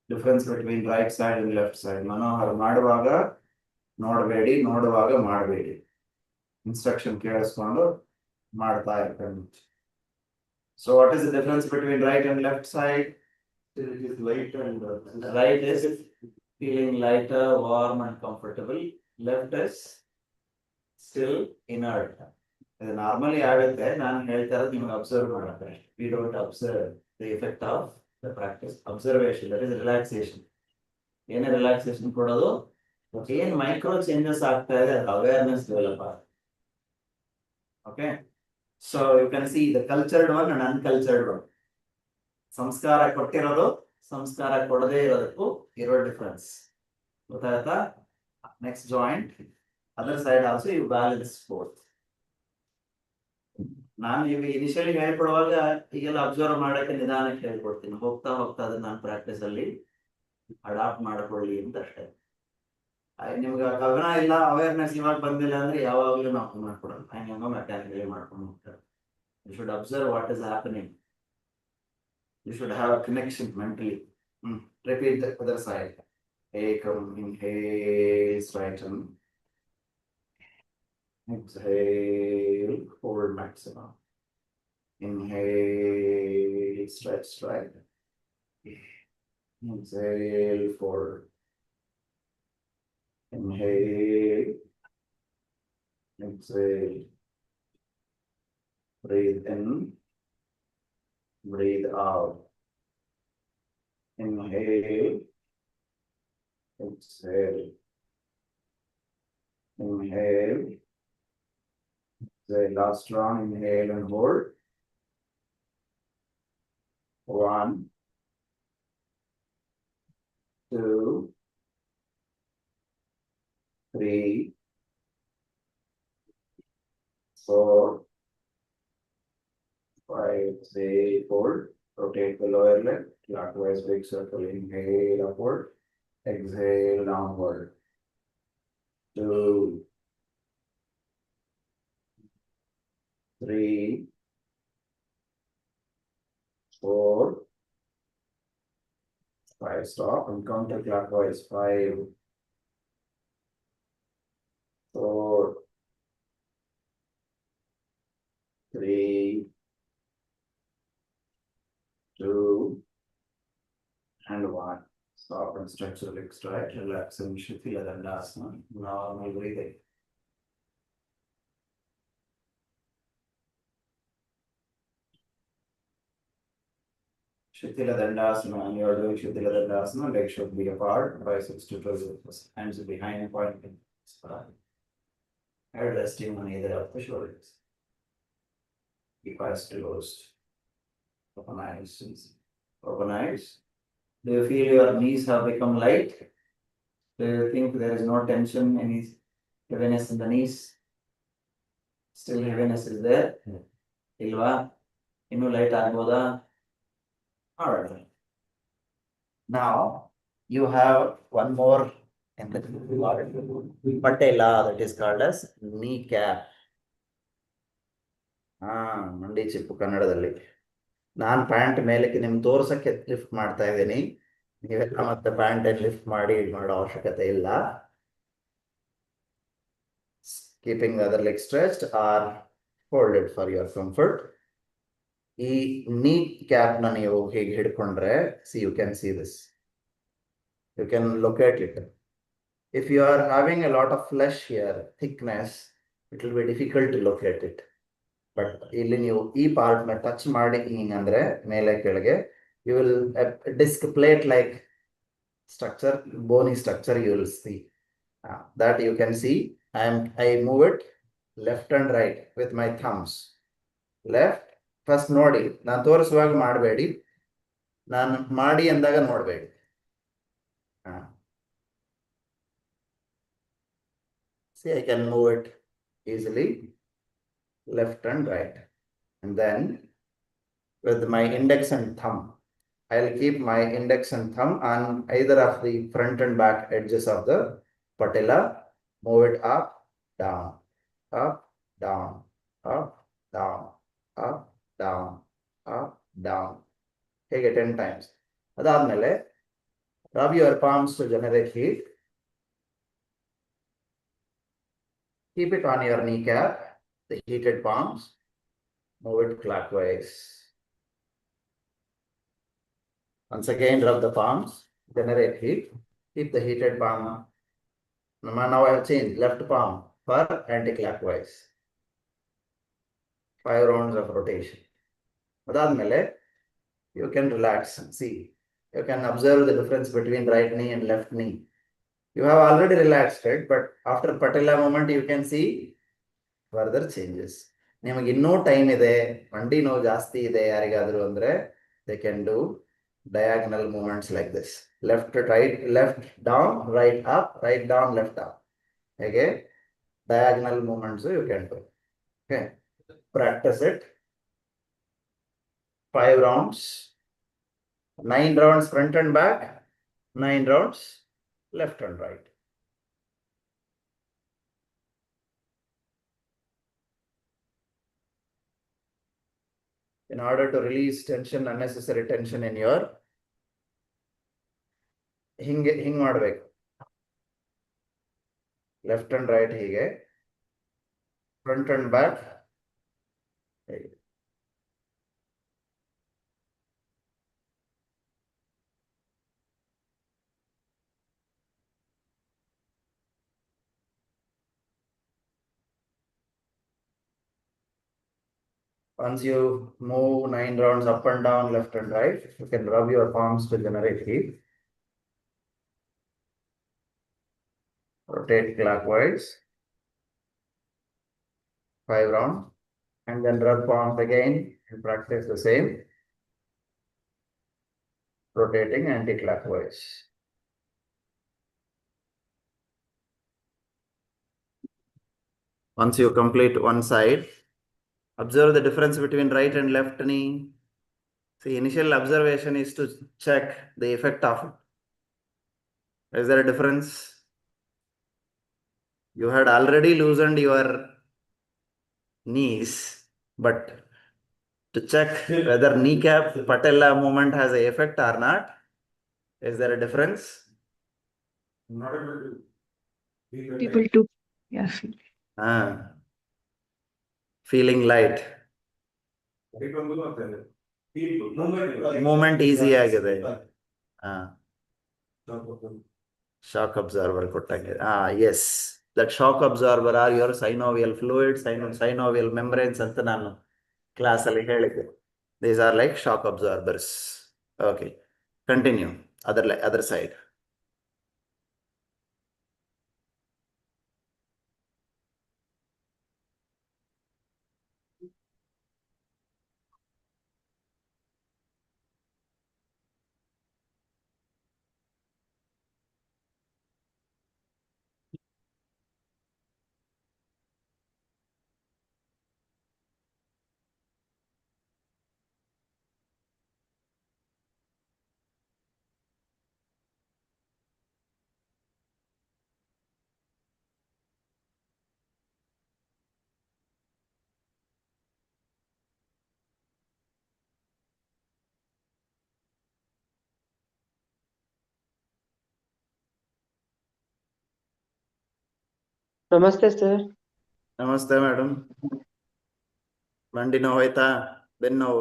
difference between right side and left side. Manohar ಮಾಡುವಾಗ ನೋಡಬೇಡಿ, ನೋಡುವಾಗ ಮಾಡಬೇಡಿ. Instruction ಕೇಳಿಸ್ಕೊಂಡು ಮಾಡ್ತಾ ಇರ್ಕೊಂಡು. So what is the difference between right and left side? It is light and Right is feeling lighter, warm and comfortable. Left is still inert. ಇದು normally ಆಗುತ್ತೆ. ನಾನು ಹೇಳ್ತಾ ಇರೋದು ನಿಮಗೆ ಅಬ್ಸರ್ವ್ ಮಾಡುತ್ತೆ. We don't observe the effect of the practice. Observation, that is relaxation. ಏನೇ relaxation ಕೊಡೋದು, ಏನ್ ಮೈಕ್ರೋ ಚೇಂಜಸ್ ಆಗ್ತಾ ಇದೆ ಅದು ಅವೇರ್ನೆಸ್ ಡೆವಲಪ್ ಆಗುತ್ತೆ. Okay, so you can see the cultured one and uncultured one. ಸಂಸ್ಕಾರ ಕೊಟ್ಟಿರೋದು, ಸಂಸ್ಕಾರ ಕೊಡದೇ ಇರೋದಕ್ಕೂ ಇರೋ ಡಿಫರೆನ್ಸ್ ಗೊತ್ತಾಯ್ತಾ? Next joint, other side also you balance both. ನಾನು ಈಗ ಇನಿಷಿಯಲಿ ಹೇಳ್ಕೊಡುವಾಗ ಈಗೆಲ್ಲ ಅಬ್ಸರ್ವ್ ಮಾಡಕ್ಕೆ ನಿಧಾನಕ್ಕೆ ಹೇಳ್ಕೊಡ್ತೀನಿ. ಹೋಗ್ತಾ ಹೋಗ್ತಾ ಅದನ್ನ ನಾನು ಪ್ರಾಕ್ಟೀಸ್ ಅಲ್ಲಿ ಅಡಾಪ್ಟ್ ಮಾಡ್ಕೊಳ್ಳಿ ಅಂತ ಅಷ್ಟೇ. ನಿಮ್ಗೆ ಗಮನ ಇಲ್ಲ, ಅವೇರ್ನೆಸ್ ಇವಾಗ ಬಂದಿಲ್ಲ ಅಂದ್ರೆ ಯಾವಾಗಲೂ ನಾವು ಮಾಡ್ಕೊಡೋಣ. ಹಂಗ ಮೆಕ್ಯಾನಿಕಲಿ ಮಾಡ್ಕೊಂಡು ಹೋಗ್ತಾರೆ. You should observe what is happening. You should have a connection mentally. Repeat the other side. Ekam, inhale, straighten. Exhale, hold maximum. Inhale, stretch, straight. Exhale, forward. Inhale. Exhale. Breathe in. Breathe out. Inhale. Exhale. Inhale. Exhale. Last round. Inhale and hold. 1, 2, 3, 4, 5, 6, hold. Rotate the lower leg. Clockwise big circle. Inhale upward. Exhale downward. 2, 3, 4, 5. Stop and counterclockwise. 5, 4, 3, 2, and 1. Stop and stretch the legs straight. Relax in Shithila Dandasana. Normal breathing. Shithila Dandasana. When you are doing Shithila Dandasana, legs should be apart by 6 to 12 inches. Hands behind, pointing. Head resting on either of the shoulders. Keep eyes closed. Open eyes. Open eyes. Do you feel your knees have become light? Do you think there is no tension, any heaviness in the knees? Still heaviness is there? Ilva? Innu light agboda? Alright. Now you have one more in the patella, that is called as kneecap. ಮಂಡಿ ಚಿಪ್ಪು ಕನ್ನಡದಲ್ಲಿ. ನಾನು pant ಮೇಲಕ್ಕೆ ನಿಮ್ಗೆ ತೋರ್ಸಕ್ಕೆ lift ಮಾಡ್ತಾ ಇದ್ದೀನಿ. ನೀವೆಲ್ಲ ಮತ್ತೆ ಪ್ಯಾಂಟ್ ಲಿಫ್ಟ್ ಮಾಡಿ ಮಾಡೋ ಅವಶ್ಯಕತೆ ಇಲ್ಲ. Keeping the other leg stretched or folded for your comfort. ಈ knee cap ನ ನೀವು ಹೀಗೆ ಹಿಡ್ಕೊಂಡ್ರೆ, see, you can see this. You can locate it. If you are having a lot of flesh here, thickness, it will be difficult to locate it. But ಇಲ್ಲಿ ನೀವು ಈ part ನ touch ಮಾಡಿ ಹಿಂಗಂದ್ರೆ ಮೇಲೆ ಕೆಳಗೆ, you will disc plate like structure, bony structure you will see. That you can see. I move it left and right with my thumbs. Left, first ನೋಡಿ, ನಾನು ತೋರಿಸುವಾಗ ಮಾಡಬೇಡಿ, ನಾನು ಮಾಡಿ ಅಂದಾಗ ನೋಡಬೇಡಿ. See, I can move it easily, left and right. And then with my index and thumb, I'll keep my index and thumb on either of the front and back edges of the patella. Move it up, down, up, down, up, down, up, down, up, down. Take it 10 times. Adadmele, rub your palms to generate heat. Keep it on your kneecap, the heated palms. Move it clockwise. Once again, rub the palms, generate heat. Keep the heated palm. Now I have changed left palm for anti-clockwise. 5 rounds of rotation. Adadmele, you can relax. See, you can observe the difference between right knee and left knee. You have already relaxed it, but after patella movement, you can see further changes. ನಿಮಗೆ ಇನ್ನೂ time ಇದೆ, ಮಂಡಿ ನೋವು ಜಾಸ್ತಿ ಇದೆ ಯಾರಿಗಾದರೂ ಅಂದ್ರೆ, they can do diagonal movements like this. Left to right, left down, right up, right down, left up. Okay, diagonal movements you can do. Okay, practice it. 5 rounds, 9 rounds front and back, 9 rounds left and right. In order to release tension, unnecessary tension in your ಹಿಂಗ್ ಮಾಡ್ಬೇಕು. Left and right ಹೀಗೆ, front and back ಹೇಗೆ. Once you move 9 rounds up and down, left and right, you can rub your palms to generate heat. Rotate clockwise 5 rounds, and then rub palms again and practice the same, rotating anti-clockwise. Once you complete one side, observe the difference between right and left knee. See, initial observation is to check the effect of it. Is there a difference? You had already loosened your knees, but to check whether kneecap patella movement has an effect or not, is there a difference? Not able to feel the People light. to, yeah, feel. Feeling light. Light ಒಂದು ಮಾತಾಡ್ತಾರೆ. Feel movement. Movement easy ಆಗಿದೆ. Not Shock absorber ಕೊಟ್ಟಂಗೆ. Yes, that shock absorber are your synovial fluid, synovial membranes ಅಂತ ನಾನು class ಅಲ್ಲಿ ಹೇಳಿದ್ದೆ. These are like shock absorbers. Okay, continue. Other side. Namaste, sir. ನಮಸ್ತೆ madam. ಮಂಡಿ ನೋವು ಆಯ್ತಾ? ಬೆನ್ನು ನೋವು?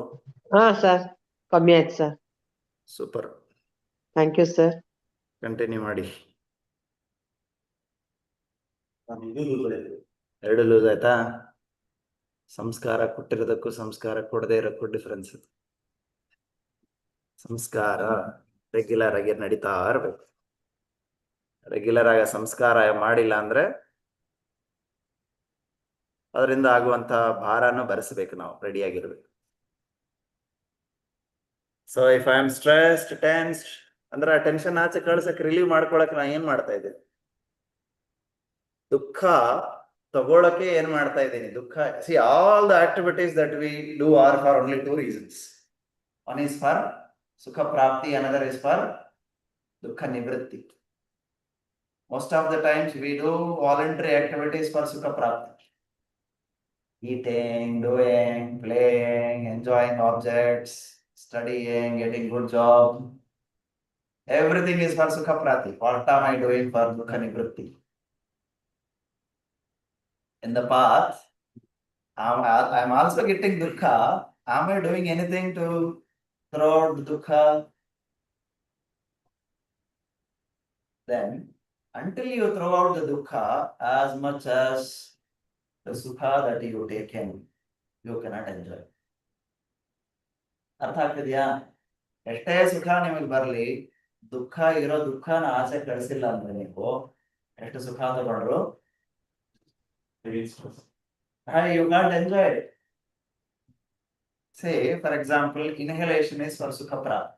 Sir. ಕಮ್ಮಿ ಆಯ್ತು sir. Super. Thank you, sir. Continue ಮಾಡಿ. ಎರಡು ಲೂಸ್ ಆಯ್ತಾ? ಸಂಸ್ಕಾರ ಕೊಟ್ಟಿರೋದಕ್ಕೂ ಸಂಸ್ಕಾರ ಕೊಡದೇ ಇರೋಕ್ಕೂ ಡಿಫ್ರೆನ್ಸ್. ಸಂಸ್ಕಾರ ರೆಗ್ಯುಲರ್ ಆಗಿ ನಡೀತಾ ಇರ್ಬೇಕು. ರೆಗ್ಯುಲರ್ ಆಗಿ ಸಂಸ್ಕಾರ ಮಾಡಿಲ್ಲ ಅಂದ್ರೆ ಅದರಿಂದ ಆಗುವಂತ ಭಾರನ ಭರಿಸಬೇಕು, ನಾವು ರೆಡಿಯಾಗಿರ್ಬೇಕು. So if I am stressed, tensed ಅಂದ್ರೆ ಆ ಟೆನ್ಷನ್ ಆಚೆ ಕಳ್ಸಕ್, ರಿಲೀವ್ ಮಾಡ್ಕೊಳಕ್ ನಾ ಏನ್ ಮಾಡ್ತಾ ಇದ್ದೀನಿ? ದುಃಖ ತಗೊಳಕ್ಕೆ ಏನ್ ಮಾಡ್ತಾ ಇದ್ದೀನಿ? ದುಃಖ, C all the activities that we do or for only 2 reasons. One is for sukha prapti, another is for dukha nivritti. Most of the times we do voluntary activities for sukha prapti. Eating, doing, playing, enjoying objects, studying, getting good job. Everything is for sukha prapti. What am I doing for dukha nivritti? In the path, I'm also getting dukha. Am I doing anything to throw out the dukha? Then, until you throw out the dukha, as much as the sukha that you take in, you cannot enjoy. ಅರ್ಥ ಆಗ್ತಿದ್ಯಾ? ಎಷ್ಟೇ ಸುಖ ನಿಮಗೆ ಬರ್ಲಿ, ದುಃಖ ಇರೋ ದುಃಖನ ಆಸೆ ಕಳಿಸಿಲ್ಲ ಅಂದ್ರೆ ನೀವು ಎಷ್ಟು ಸುಖ ತಗೊಂಡ್ರು you can't enjoy it. Say, for example, inhalation is for sukha prapti,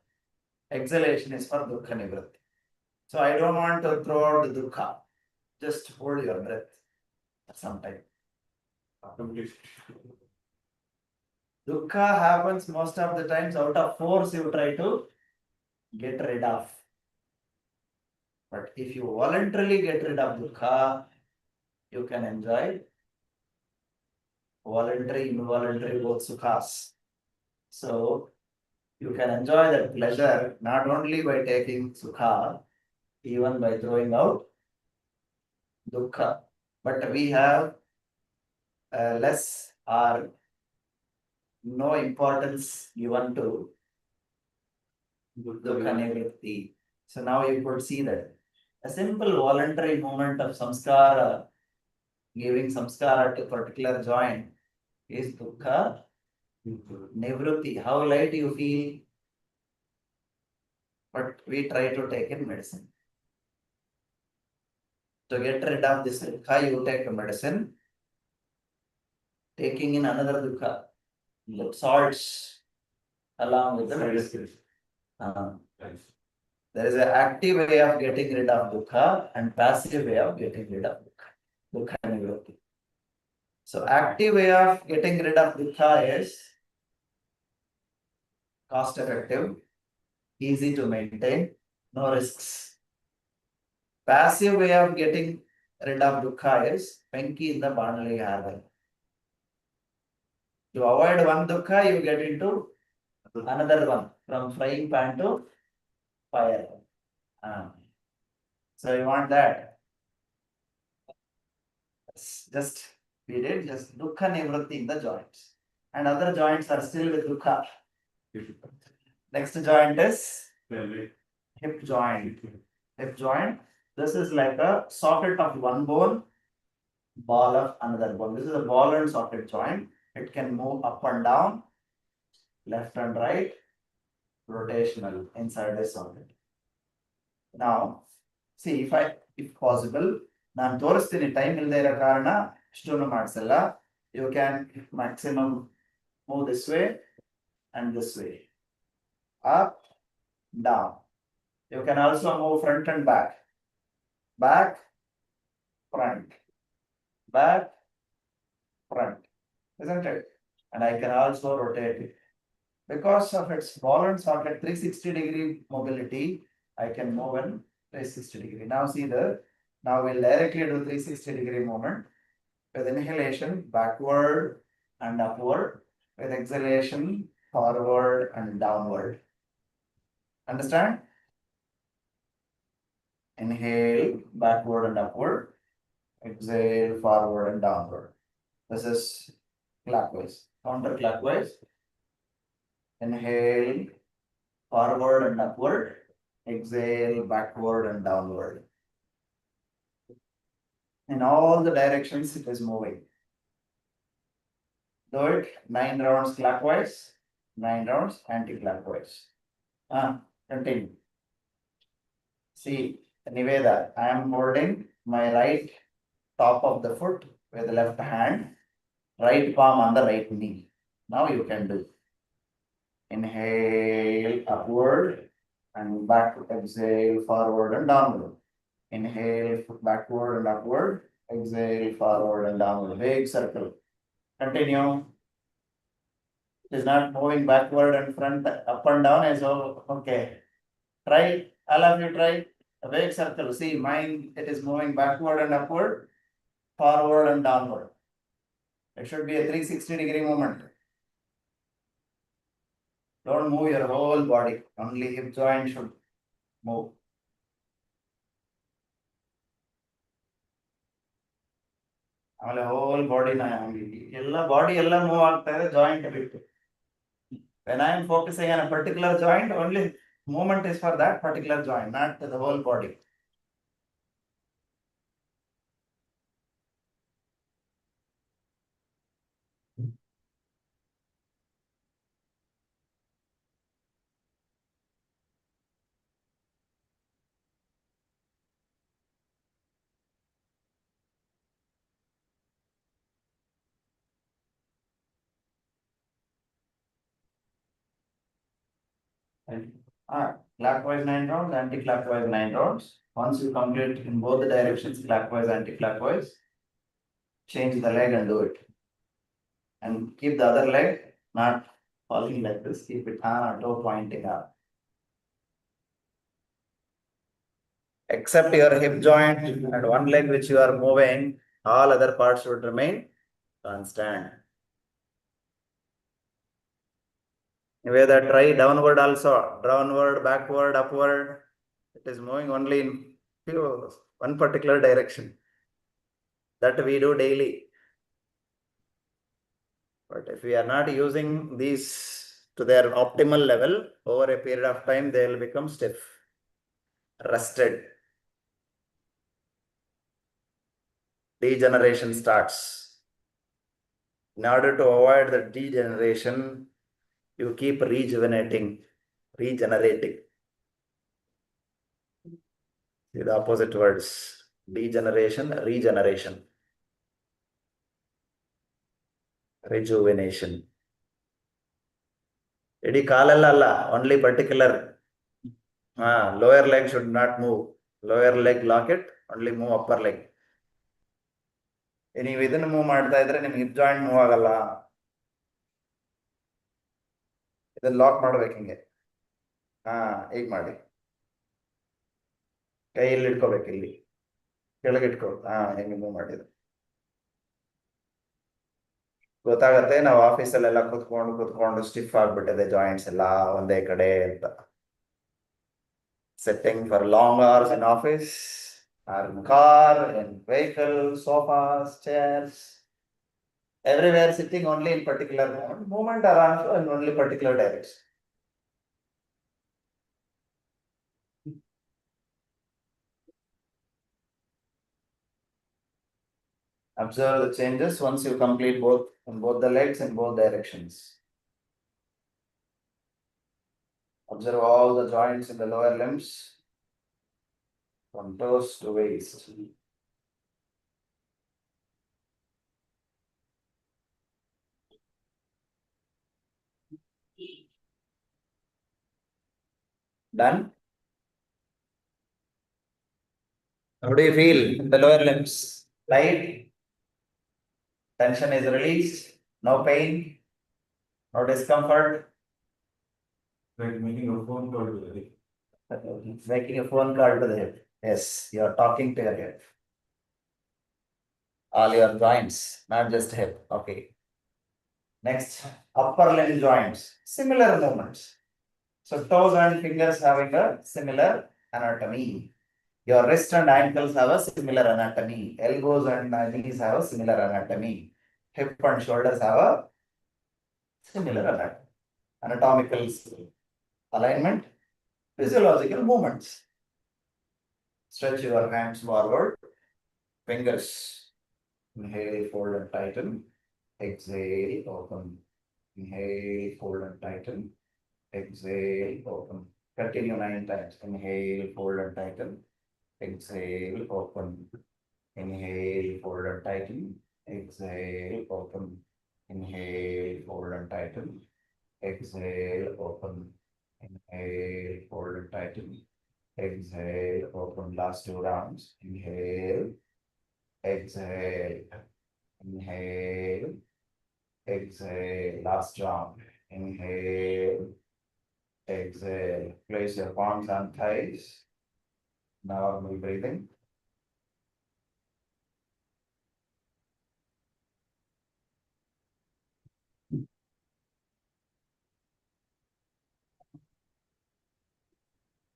exhalation is for dukha nivritti. So I don't want to throw out the dukha. Just hold your breath for some time. Dukha happens most of the times out of force you try to get rid of. But if you voluntarily get rid of dukha, you can enjoy voluntary, involuntary, both sukhas. So you can enjoy that pleasure not only by taking sukha, even by throwing out dukkha. But we have less or no importance given to dukkha nivritti. So now you could see that a simple voluntary movement of samskara, giving samskara to particular joint, is dukkha nivritti. How light you feel, but we try to take in medicine. To get rid of this dukkha, you take a medicine, taking in another dukkha, salts along with the medicine. There is an active way of getting rid of dukkha and passive way of getting rid of dukkha. Dukkha nivritti. So active way of getting rid of dukkha is cost effective, easy to maintain, no risks. Passive way of getting rid of dukkha is penki in the Banali Harbour. To avoid one dukkha, you get into another one, from frying pan to fire. So you want that. Just we did just dukkha nivritti in the joints. And other joints are still with dukkha. Next joint is hip joint. Hip joint. This is like a socket of one bone, ball of another bone. This is a ball and socket joint. It can move up and down, left and right, rotational inside the socket. Now, see if possible, ನಾನು ತೋರಿಸ್ತೀನಿ time ಇಲ್ಲದೆ ಇರೋ ಕಾರಣ ಇಷ್ಟನ್ನು ಮಾಡಿಸಲ್ಲ. You can maximum move this way and this way, up, down. You can also move front and back, front, back, front, isn't it? And I can also rotate it. Because of its ball and socket 360-degree mobility, I can move in 360-degree. Now see now we'll directly do 360-degree movement. With inhalation, backward and upward. With exhalation, forward and downward. Understand? Inhale, backward and upward. Exhale, forward and downward. This is clockwise. Counterclockwise. Inhale, forward and upward. Exhale, backward and downward. In all the directions it is moving. Do it 9 rounds clockwise, 9 rounds anti-clockwise. Continue. See, Niveda, I am holding my right top of the foot with the left hand, right palm on the right knee. Now you can do. Inhale, upward and back, exhale, forward and downward. Inhale, backward and upward, exhale, forward and downward. Big circle. Continue. It is not moving backward and front, up and down. So, okay. Try, all of you try. A big circle. See, mine, it is moving backward and upward, forward and downward. It should be a 360-degree movement. Don't move your whole body. Only hip joint should move. ಆಮೇಲೆ hole ಬಾಡಿನ ಎಲ್ಲ body ಎಲ್ಲ move ಆಗ್ತಾ ಇದೆ joint ಬಿಟ್ಟು. When I am focusing on a particular joint, only movement is for that particular joint, not the whole body. Clockwise 9 rounds, anti-clockwise 9 rounds. Once you complete in both the directions, clockwise, anti-clockwise, change the leg and do it. And keep the other leg not falling like this. Keep it toe pointing up. Except your hip joint and one leg which you are moving, all other parts should remain constant. Whether try downward also, downward, backward, upward. It is moving only in one particular direction that we do daily. But if we are not using these to their optimal level, over a period of time, they will become stiff, rusted. Degeneration starts. In order to avoid the degeneration, you keep regenerating. See the opposite words. Degeneration, regeneration. Rejuvenation. Idi kalalala, only particular. Lower leg should not move. Lower leg lock it, only move upper leg. ನೀವು ಇದನ್ನು move ಮಾಡ್ತಾ ಇದ್ರೆ ನಿಮ್ಗೆ hip joint move ಆಗಲ್ಲ. ಇದನ್ನ lock ಮಾಡ್ಬೇಕು ಹಿಂಗೆ. ಈಗ ಮಾಡಿ. ಕೈ ಇಲ್ಲಿ ಇಟ್ಕೋಬೇಕು, ಇಲ್ಲಿ ಕೆಳಗೆ ಇಟ್ಕೋ. ಹೆಂಗೆ ಮೂವ್ ಮಾಡಿದ್ರು ಗೊತ್ತಾಗತ್ತೆ. ನಾವು ಆಫೀಸಲ್ಲೆಲ್ಲ ಕುತ್ಕೊಂಡು ಸ್ಟಿಫ್ ಆಗ್ಬಿಟ್ಟಿದೆ ಜಾಯಿಂಟ್ಸ್ ಎಲ್ಲ ಒಂದೇ ಕಡೆ ಅಂತ. Sitting for long hours in office, or in car, in vehicle, sofas, chairs, everywhere sitting only in particular movement or also in only particular direction. Observe the changes once you complete both on both the legs in both directions. Observe all the joints in the lower limbs from toes to waist. Done? How do you feel in the lower limbs? Light? Tension is released? No pain? No discomfort? Like making a phone call to the hip. Making a phone call to the hip. Yes, you are talking to your hip. All your joints, not just hip. Okay. Next, upper limb joints. Similar movements. So toes and fingers having a similar anatomy. Your wrist and ankles have a similar anatomy. Elbows and knees have a similar anatomy. Hip and shoulders have a similar anatomy. Anatomical alignment, physiological movements. Stretch your hands forward, fingers. Inhale, fold and tighten. Exhale, open. Inhale, fold and tighten. Exhale, open. Continue 9 times. Inhale, fold and tighten. Exhale, open. Inhale, fold and tighten. Exhale, open. Inhale, fold and tighten. Exhale, open. Inhale, fold and tighten. Exhale, open. Last 2 rounds. Inhale. Exhale. Inhale. Exhale. Last round. Inhale. Exhale. Place your palms on thighs. Normal breathing.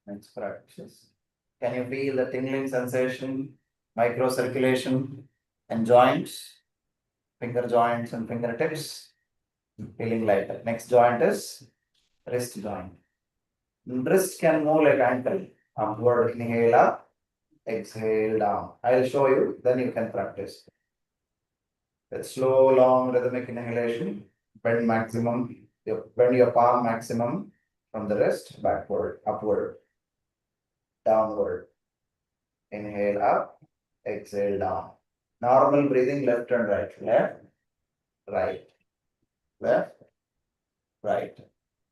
Next practice. Can you feel the tingling sensation, microcirculation, and joints, finger joints and fingertips? Feeling lighter. Next joint is wrist joint. Wrist can move like ankle. Upward, inhale up, exhale down. I'll show you, then you can practice. With slow, long, rhythmic inhalation, bend maximum, bend your palm maximum from the wrist, backward, upward, downward. Inhale up, exhale down. Normal breathing, left and right. Left, right, left, right.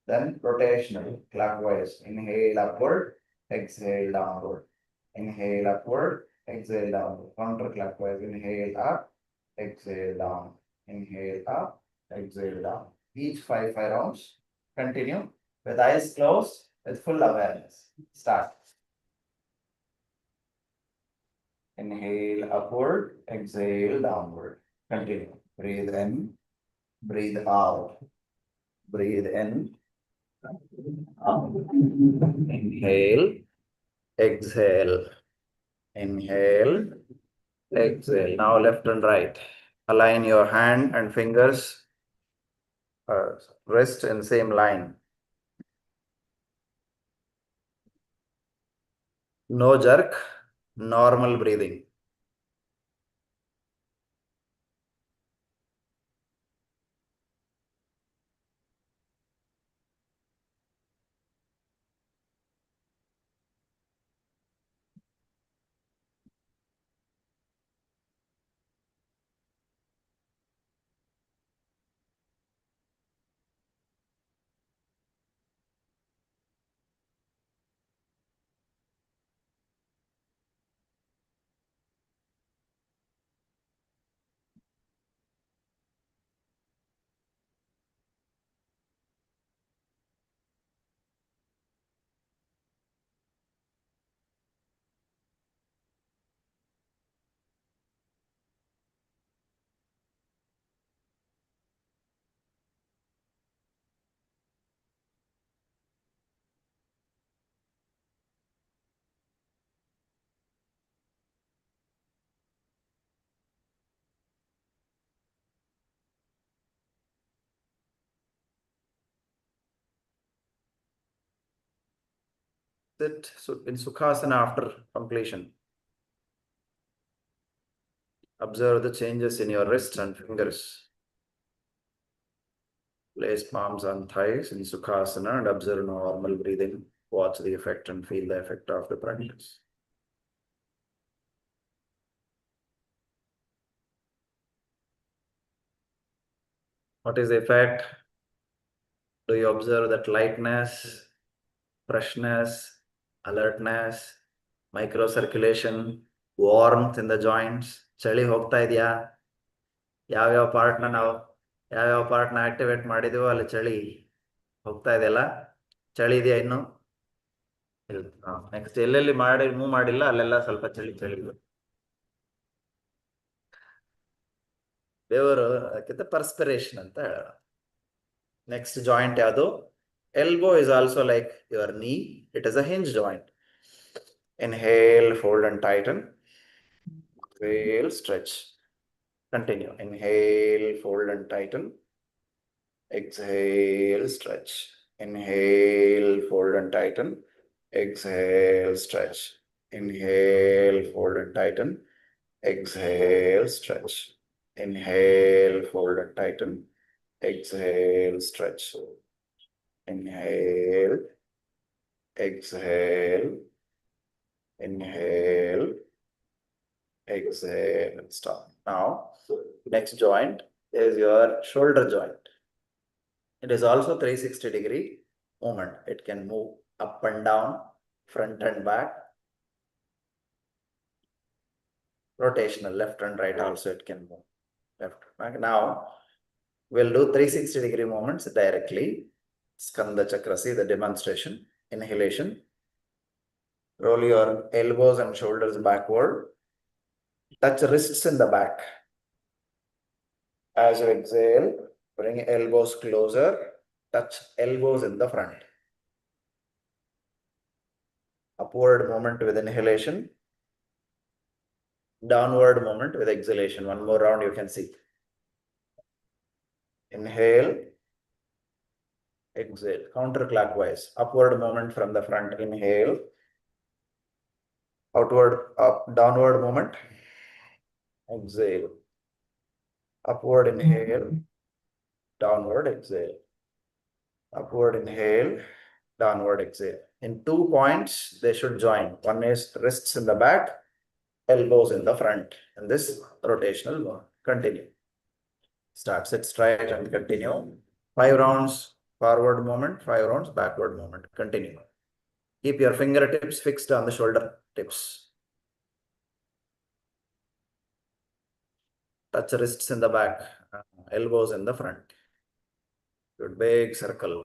Then rotational, clockwise. Inhale upward, exhale downward. Inhale upward, exhale downward. Counterclockwise. Inhale up, exhale down. Inhale up, exhale down. Each 5 rounds. Continue with eyes closed, with full awareness. Start. Inhale upward, exhale downward. Continue. Breathe in, breathe out. Breathe in, out. Inhale, exhale. Inhale, exhale. Now left and right. Align your hand and fingers, wrist in same line. No jerk, normal breathing. Sit in Sukhasana after completion. Observe the changes in your wrists and fingers. Place palms on thighs in Sukhasana and observe normal breathing. Watch the effect and feel the effect of the practice. What is the effect? Do you observe that lightness, freshness, alertness, microcirculation, warmth in the joints? ಚಳಿ ಹೋಗ್ತಾ ಇದೆಯಾ? ಯಾವ್ಯಾವ ಪಾರ್ಟ್ನ activate ಮಾಡಿದೀವೋ ಅಲ್ಲಿ ಚಳಿ ಹೋಗ್ತಾ ಇದೆಯಲ್ಲ? ಚಳಿ ಇದೆಯಾ ಇನ್ನು? ನೆಕ್ಸ್ಟ್ ಎಲ್ಲೆಲ್ಲಿ ಮೂವ್ ಮಾಡಿಲ್ಲ ಅಲ್ಲೆಲ್ಲ ಸ್ವಲ್ಪ ಚಳಿ ಇದೆ. ಬೆವರು ಅದಕ್ಕಿಂತ ಪರ್ಸ್ಪಿರೇಷನ್ ಅಂತ ಹೇಳೋಣ. ನೆಕ್ಸ್ಟ್ ಜಾಯಿಂಟ್ ಯಾವುದು? Elbow is also like your knee. It is a hinge joint. Inhale, fold and tighten. Exhale, stretch. Continue. Inhale, fold and tighten. Exhale, stretch. Inhale, fold and tighten. Exhale, stretch. Inhale, fold and tighten. Exhale, stretch. Inhale, fold and tighten. Exhale, stretch. Inhale, exhale, inhale, exhale, and stop. Now, next joint is your shoulder joint. It is also 360-degree movement. It can move up and down, front and back. Rotational, left and right also it can move. Left and back. Now, we'll do 360-degree movements directly. Skanda Chakra, see the demonstration. Inhalation. Roll your elbows and shoulders backward. Touch wrists in the back. As you exhale, bring elbows closer. Touch elbows in the front. Upward movement with inhalation. Downward movement with exhalation. One more round you can see. Inhale. Exhale. Counterclockwise. Upward movement from the front. Inhale. Outward, downward movement. Exhale. Upward inhale. Downward exhale. Upward inhale. Downward exhale. In 2 points, they should join. One is wrists in the back, elbows in the front. And this rotational one. Continue. Start, sit straight and continue. 5 rounds forward movement, 5 rounds backward movement. Continue. Keep your fingertips fixed on the shoulder tips. Touch wrists in the back, elbows in the front. Good big circle.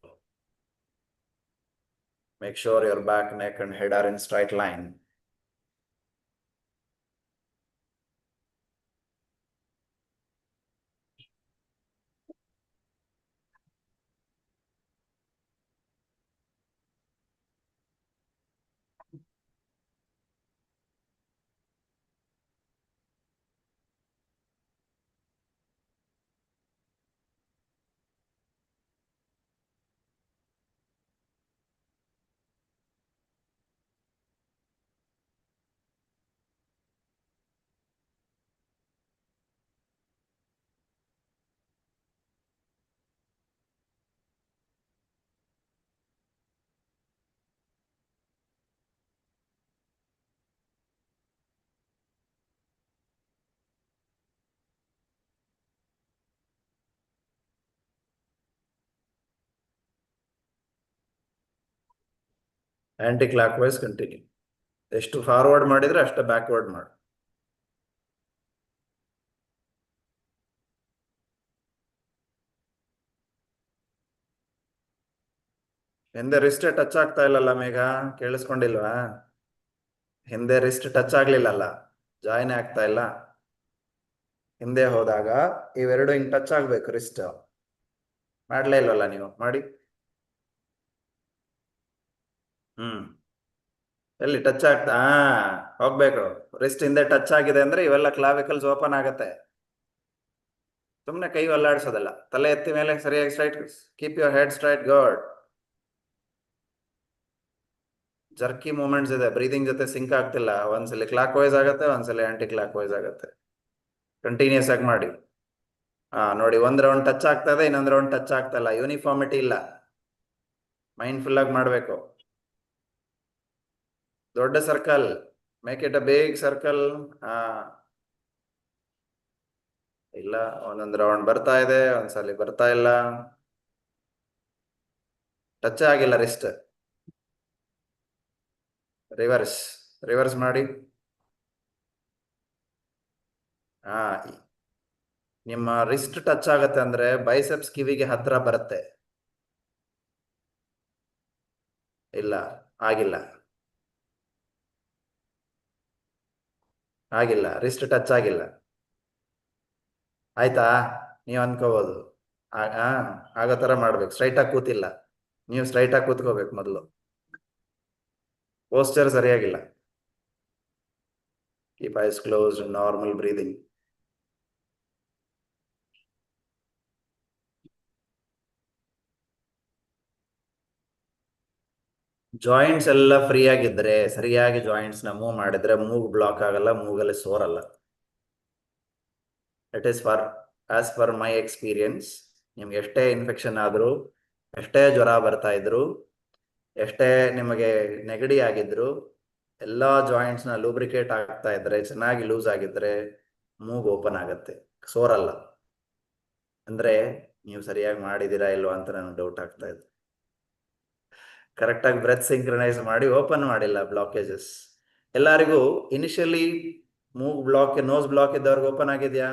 Make sure your back, neck, and head are in straight line. Anticlockwise continue. ಎಷ್ಟು forward ಮಾಡಿದ್ರೆ ಅಷ್ಟು backward ಮಾಡು. ಹಿಂದೆ wrist touch ಆಗ್ತಾ ಇಲ್ಲಲ್ಲ ಮೇಘ, ಕೇಳಿಸ್ಕೊಂಡಿಲ್ವಾ? ಹಿಂದೆ wrist touch ಆಗ್ಲಿಲ್ಲಲ್ಲ, join ಆಗ್ತಾ ಇಲ್ಲ. ಹಿಂದೆ ಹೋದಾಗ ಇವೆರಡು ಹಿಂಗ್ ಟಚ್ ಆಗ್ಬೇಕು, ರಿಸ್ಟ್ ಮಾಡ್ಲೇ ಇಲ್ವಲ್ಲ ನೀವು, ಮಾಡಿ. ಎಲ್ಲಿ ಟಚ್ ಆಗ್ತಾ ಹೋಗ್ಬೇಕು. ರಿಸ್ಟ್ ಹಿಂದೆ ಟಚ್ ಆಗಿದೆ ಅಂದ್ರೆ ಇವೆಲ್ಲ ಕ್ಲಾವಿಕಲ್ಸ್ ಓಪನ್ ಆಗತ್ತೆ. ಸುಮ್ನೆ ಕೈ ಅಲ್ಲಾಡ್ಸೋದಲ್ಲ, ತಲೆ ಎತ್ತಿ ಮೇಲೆ ಸರಿಯಾಗಿ straight, keep your head straight, good. Jerky movements ಇದೆ, ಬ್ರೀದಿಂಗ್ ಜೊತೆ ಸಿಂಕ್ ಆಗ್ತಿಲ್ಲ. ಒಂದ್ಸಲಿ ಕ್ಲಾಕ್ ವೈಸ್ ಆಗತ್ತೆ, ಒಂದ್ಸಲಿ ಆಂಟಿ ಕ್ಲಾಕ್ ವೈಸ್ ಆಗತ್ತೆ. ಕಂಟಿನ್ಯೂಸ್ ಆಗಿ ಮಾಡಿ. ನೋಡಿ, ಒಂದ್ ರೌಂಡ್ ಟಚ್ ಆಗ್ತಾ ಇದೆ, ಇನ್ನೊಂದ್ ರೌಂಡ್ ಟಚ್ ಆಗ್ತಾ ಇಲ್ಲ. ಯೂನಿಫಾರ್ಮಿಟಿ ಇಲ್ಲ, ಮೈಂಡ್ಫುಲ್ ಆಗಿ ಮಾಡ್ಬೇಕು. ದೊಡ್ಡ circle, make it a big circle. ಇಲ್ಲ, ಒಂದೊಂದು ರೌಂಡ್ ಬರ್ತಾ ಇದೆ, ಒಂದ್ಸಲಿ ಬರ್ತಾ ಇಲ್ಲ, ಟಚ್ ಆಗಿಲ್ಲ ರಿಸ್ಟ್. ರಿವರ್ಸ್ ಮಾಡಿ. ನಿಮ್ಮ ರಿಸ್ಟ್ ಟಚ್ ಆಗತ್ತೆ ಅಂದ್ರೆ ಬೈಸೆಪ್ಸ್ ಕಿವಿಗೆ ಹತ್ರ ಬರುತ್ತೆ. ಇಲ್ಲ, ಆಗಿಲ್ಲ, ರಿಸ್ಟ್ ಟಚ್ ಆಗಿಲ್ಲ. ಆಯ್ತಾ? ನೀವು ಅನ್ಕೋಬಹುದು ಆಗೋ ತರ ಮಾಡ್ಬೇಕು. ಸ್ಟ್ರೈಟ್ ಆಗಿ ಕೂತಿಲ್ಲ, ನೀವು ಸ್ಟ್ರೈಟ್ ಆಗಿ ಕೂತ್ಕೋಬೇಕು ಮೊದಲು. ಪೋಸ್ಚರ್ ಸರಿಯಾಗಿಲ್ಲ. Keep eyes closed, normal breathing. Joints ಎಲ್ಲ ಫ್ರೀ ಆಗಿದ್ರೆ, ಸರಿಯಾಗಿ ಜಾಯಿಂಟ್ಸ್ ನ ಮೂವ್ ಮಾಡಿದ್ರೆ ಮೂಗ್ ಬ್ಲಾಕ್ ಆಗಲ್ಲ, ಮೂಗಲ್ಲಿ ಸೋರಲ್ಲ. It is as per my experience. ನಿಮ್ಗೆ ಎಷ್ಟೇ ಇನ್ಫೆಕ್ಷನ್ ಆದ್ರು, ಎಷ್ಟೇ ಜ್ವರ ಬರ್ತಾ ಇದ್ರು, ಎಷ್ಟೇ ನಿಮಗೆ ನೆಗಡಿ ಆಗಿದ್ರು, ಎಲ್ಲಾ ಜಾಯಿಂಟ್ಸ್ ನ ಲೂಬ್ರಿಕೇಟ್ ಆಗ್ತಾ ಇದ್ರೆ, ಚೆನ್ನಾಗಿ ಲೂಸ್ ಆಗಿದ್ರೆ ಮೂಗ್ ಓಪನ್ ಆಗತ್ತೆ, ಸೋರಲ್ಲ. ಅಂದ್ರೆ ನೀವು ಸರಿಯಾಗಿ ಮಾಡಿದೀರಾ ಇಲ್ವಾ ಅಂತ ನನಗೆ ಡೌಟ್ ಆಗ್ತಾ ಇದೆ. ಕರೆಕ್ಟ್ ಆಗಿ ಬ್ರೆತ್ ಸಿಂಕ್ರನೈಸ್ ಮಾಡಿ ಓಪನ್ ಮಾಡಿಲ್ಲ ಬ್ಲಾಕೇಜಸ್. ಎಲ್ಲರಿಗೂ ಇನಿಷಿಯಲಿ ಮೂಗ್ ಬ್ಲಾಕ್, ನೋಸ್ ಬ್ಲಾಕ್ ಇದ್ದವ್ರಿಗೆ ಓಪನ್ ಆಗಿದೆಯಾ?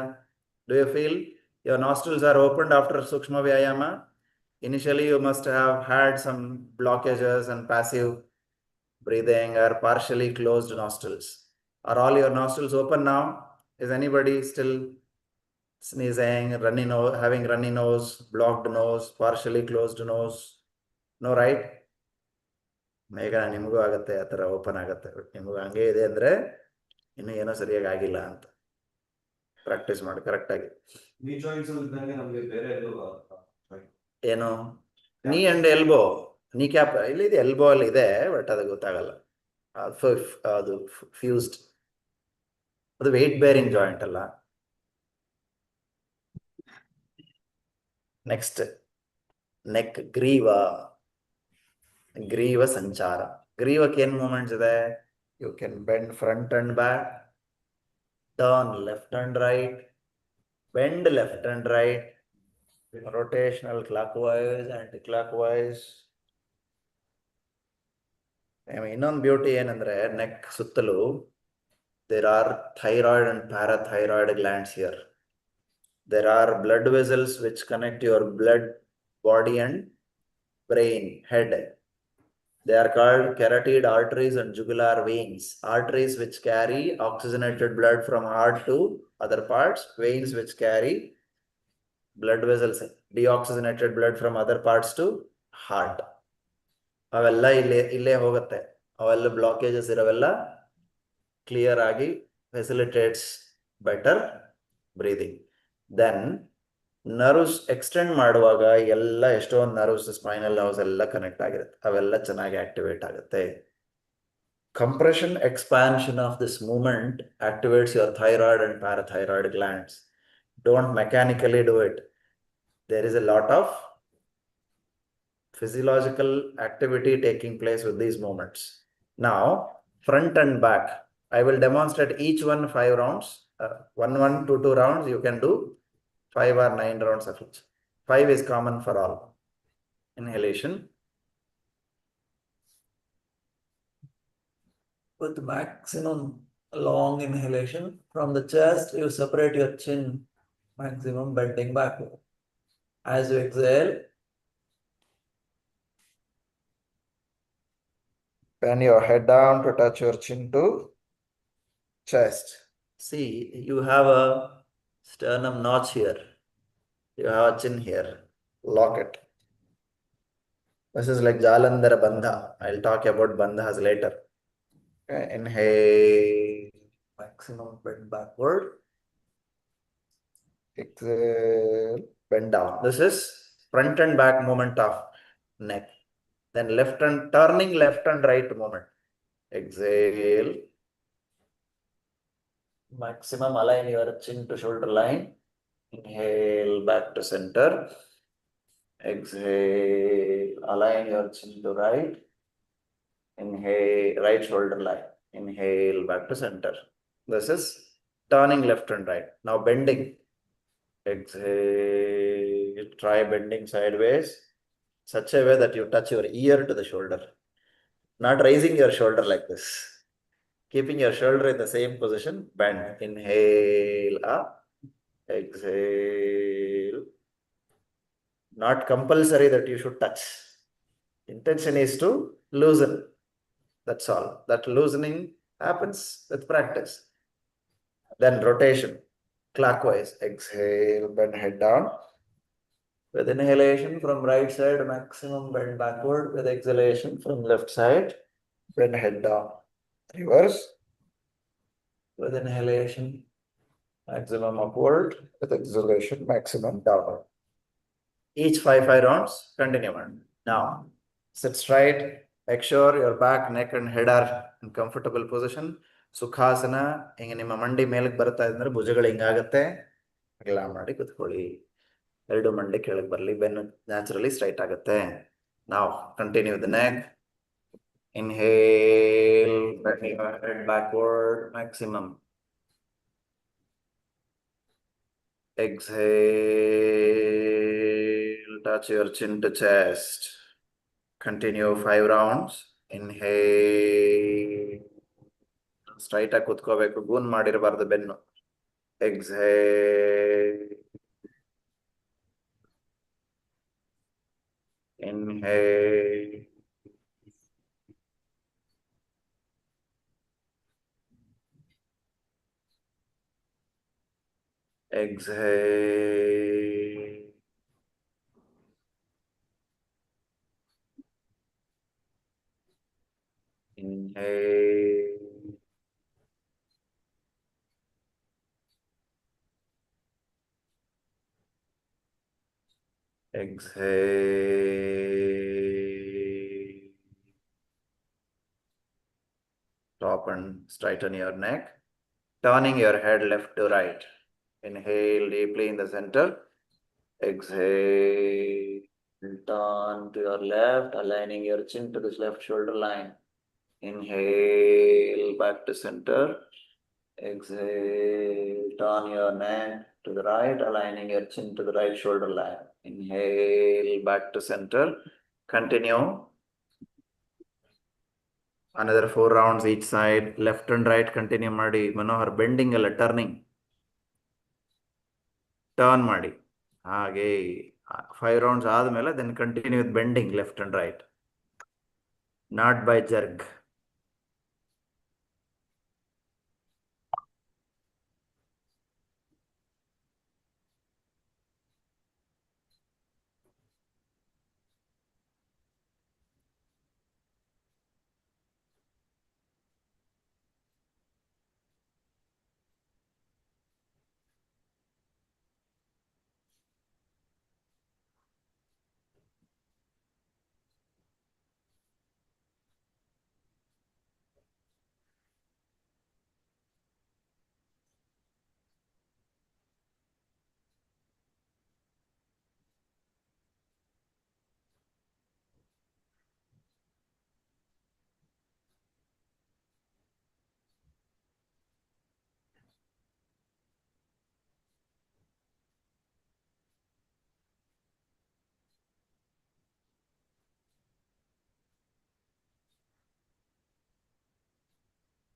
Do you feel your nostrils are opened after ಸೂಕ್ಷ್ಮ ವ್ಯಾಯಾಮ? Initially, you must have had some blockages and passive breathing or partially closed nostrils. Are all your nostrils open now? Is anybody still sneezing, having runny nose, blocked nose, partially closed nose? No, right? ಮೇಘ, ನಿಮಗೂ ಆಗತ್ತೆ ಆ ಥರ, open ಆಗತ್ತೆ. ನಿಮಗೂ ಹಂಗೆ ಇದೆ ಅಂದ್ರೆ ಇನ್ನೂ ಏನೋ ಸರಿಯಾಗಿ ಆಗಿಲ್ಲ ಅಂತ. ಪ್ರಾಕ್ಟೀಸ್ ಮಾಡಿ ಕರೆಕ್ಟಾಗಿ. ಏನು? Knee and elbow, knee cap ಇಲ್ಲಿದೆ, ಎಲ್ಬೋ ಅಲ್ಲಿ ಇದೆ, ಬಟ್ ಅದು ಗೊತ್ತಾಗಲ್ಲ. ಅದು ಫ್ಯೂಸ್ಡ್, ಅದು ವೆಯ್ಟ್ ಬೇರಿಂಗ್ ಜಾಯಿಂಟ್ ಅಲ್ಲ. ನೆಕ್ಸ್ಟ್, ನೆಕ್, ಗ್ರೀವ ಸಂಚಾರ. ಗ್ರೀವಕ್ಕೆ ಏನ್ ಮೂಮೆಂಟ್ಸ್ ಇದೆ? You can bend front and back, turn left and right, bend left and right, rotational clockwise, anti-clockwise. ಇನ್ನೊಂದು ಬ್ಯೂಟಿ ಏನಂದ್ರೆ ನೆಕ್ ಸುತ್ತಲೂ there are thyroid and parathyroid glands here. There are blood vessels which connect your blood, body and brain, head. They are called carotid arteries and jugular veins. Arteries which carry oxygenated blood from heart to other parts, veins which carry blood vessels, deoxygenated blood from other parts to heart. ಅವೆಲ್ಲ ಇಲ್ಲೇ ಹೋಗುತ್ತೆ. ಅವೆಲ್ಲ blockages ಇರೋವೆಲ್ಲ clear ಆಗಿ facilitates better breathing. Then nerves extend ಮಾಡುವಾಗ ಎಲ್ಲ ಎಷ್ಟೊಂದು nerves, spinal nerves ಎಲ್ಲ ಕನೆಕ್ಟ್ ಆಗಿರುತ್ತೆ, ಅವೆಲ್ಲ ಚೆನ್ನಾಗಿ ಆಕ್ಟಿವೇಟ್ ಆಗುತ್ತೆ. Compression expansion of this movement activates your thyroid and parathyroid glands. Don't mechanically do it. There is a lot of physiological activity taking place with these movements. Now, front and back. I will demonstrate each one 5 rounds. 1, 2 rounds. You can do 5 or 9 rounds of each. 5 is common for all. Inhalation. with maximum long inhalation. From the chest, you separate your chin, maximum bending backward. As you exhale, bend your head down to touch your chin to chest. See, you have a sternum notch here. You have a chin here. Lock it. This is like Jalandhara Bandha. I'll talk about bandhas later. Okay, inhale, maximum bend backward. Exhale, bend down. This is front and back movement of neck. Then left and turning left and right movement. Exhale. Maximum align your chin to shoulder line. Inhale back to center. Exhale, align your chin to right. Inhale, right shoulder line. Inhale back to center. This is turning left and right. Now bending. Exhale, try bending sideways, such a way that you touch your ear to the shoulder. Not raising your shoulder like this. Keeping your shoulder in the same position, bend. Inhale up, exhale. Not compulsory that you should touch. Intention is to loosen. That's all. That loosening happens with practice. Then rotation, clockwise. Exhale, bend head down. With inhalation from right side, maximum bend backward. With exhalation from left side, bend head down. Reverse. With inhalation, maximum upward. With exhalation, maximum downward. Each 5 rounds, continue on. Now, sit straight. Make sure your back, neck and head are in comfortable position. ಸುಖಾಸನ ಹಿಂಗೆ ನಿಮ್ಮ ಮಂಡಿ ಮೇಲಕ್ಕೆ ಬರ್ತಾ ಇದ್ರೆ ಭುಜಗಳು ಹಿಂಗಾಗತ್ತೆ. ಅಗಲ ಮಾಡಿ ಕುತ್ಕೊಳ್ಳಿ. ಎರಡು ಮಂಡಿ ಕೆಳಗೆ ಬರಲಿ, ಬೆನ್ನು ನ್ಯಾಚುರಲಿ ಸ್ಟ್ರೈಟ್ ಆಗುತ್ತೆ. ನಾವು continue the neck. Inhale, bend your head backward, maximum. Exhale, touch your chin to chest. Continue 5 rounds. Inhale, straight ಆಗಿ ಕೂತ್ಕೋಬೇಕು, ಗೂನ್ ಮಾಡಿರಬಾರ್ದು ಬೆನ್ನು. Exhale, inhale, exhale, inhale, exhale. Stop and straighten your neck. Turning your head left to right. Inhale deeply in the center. Exhale. Turn to your left, aligning your chin to this left shoulder line. Inhale back to center. Exhale. Turn your neck to the right, aligning your chin to the right shoulder line. Inhale back to center. Continue. Another 4 rounds each side. Left and right continue ಮಾಡಿ. Manohar bending ಅಲ್ಲ, turning. Turn ಮಾಡಿ ಹಾಗೆ 5 rounds ಆದಮೇಲೆ then continue with bending left and right, not by jerk.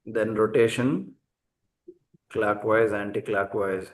then rotation, clockwise, anti-clockwise.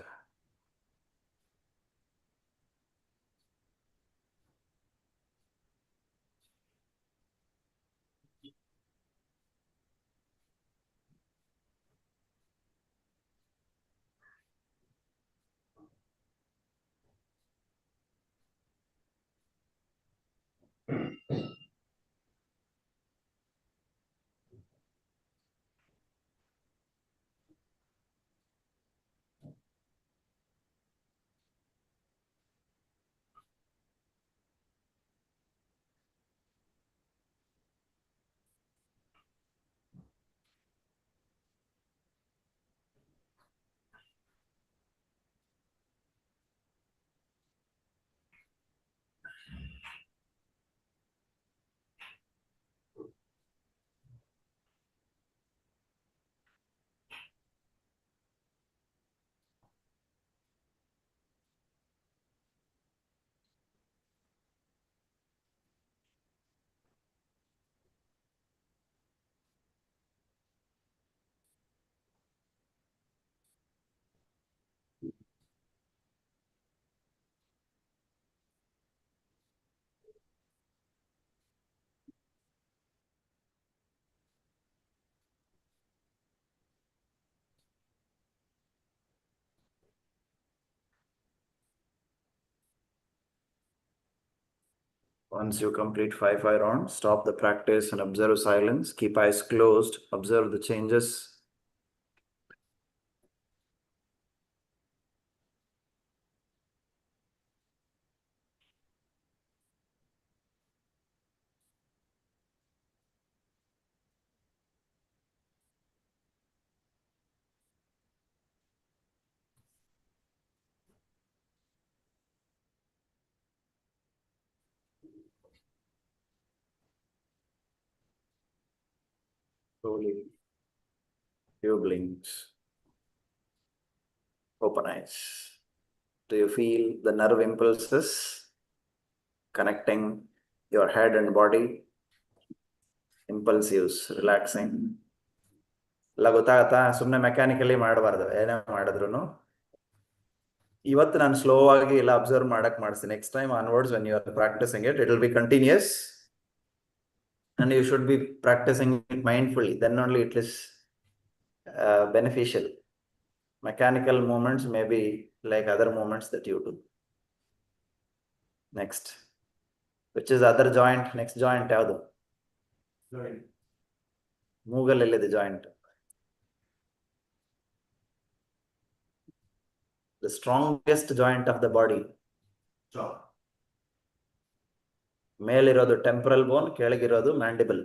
Once you complete 5 rounds, stop the practice and observe silence. Keep eyes closed. Observe the changes. Slowly. Few blinks. Open eyes. Do you feel the nerve impulses connecting your head and body? Impulsives, relaxing. ಎಲ್ಲ ಗೊತ್ತಾಗತ್ತಾ? ಸುಮ್ಮನೆ mechanically ಮಾಡಬಾರ್ದು, ಏನೇ ಮಾಡಿದ್ರು. ಇವತ್ತು ನಾನು slow ಆಗಿ ಎಲ್ಲ observe ಮಾಡಕ್ ಮಾಡಿಸ್ತೀನಿ. Next time onwards when you are practising it will be continues and you should be practicing it mindfully. Then only it is beneficial. Mechanical movements may be like other movements that you do. Next, which is other joint? Next joint ಯಾವುದು? ಮೂಗಲಲ್ಲಿದೆ joint. The strongest joint of the body. ಮೇಲಿರೋದು temporal bone, ಕೆಳಗಿರೋದು mandible.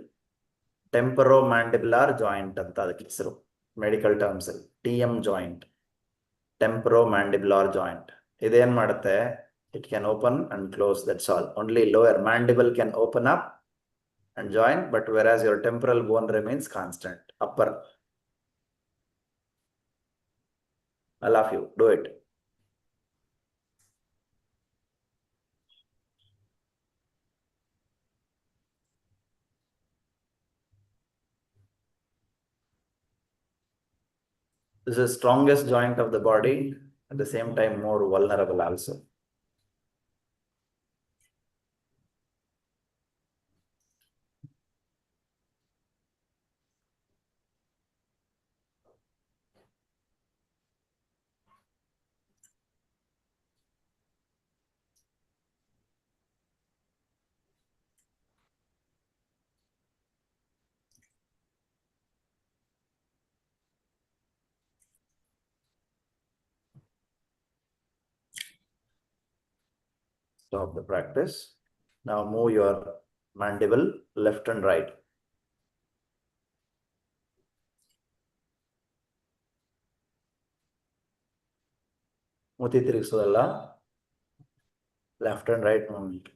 Temporomandibular joint ಅಂತ ಅದಕ್ಕೆ ಹೆಸರು medical terms ಅಲ್ಲಿ. TM joint, temporomandibular joint. ಇದೇನ್ ಮಾಡುತ್ತೆ? It can open and close, that's all. Only lower mandible can open up and join, but whereas your temporal bone remains constant. Upper. All of you, do it. This is the strongest joint of the body, at the same time more vulnerable also. Stop the practice. Now move your mandible left and right. ಮೂತಿ ತಿರುಗಿಸೋದಲ್ಲ, left and right movement.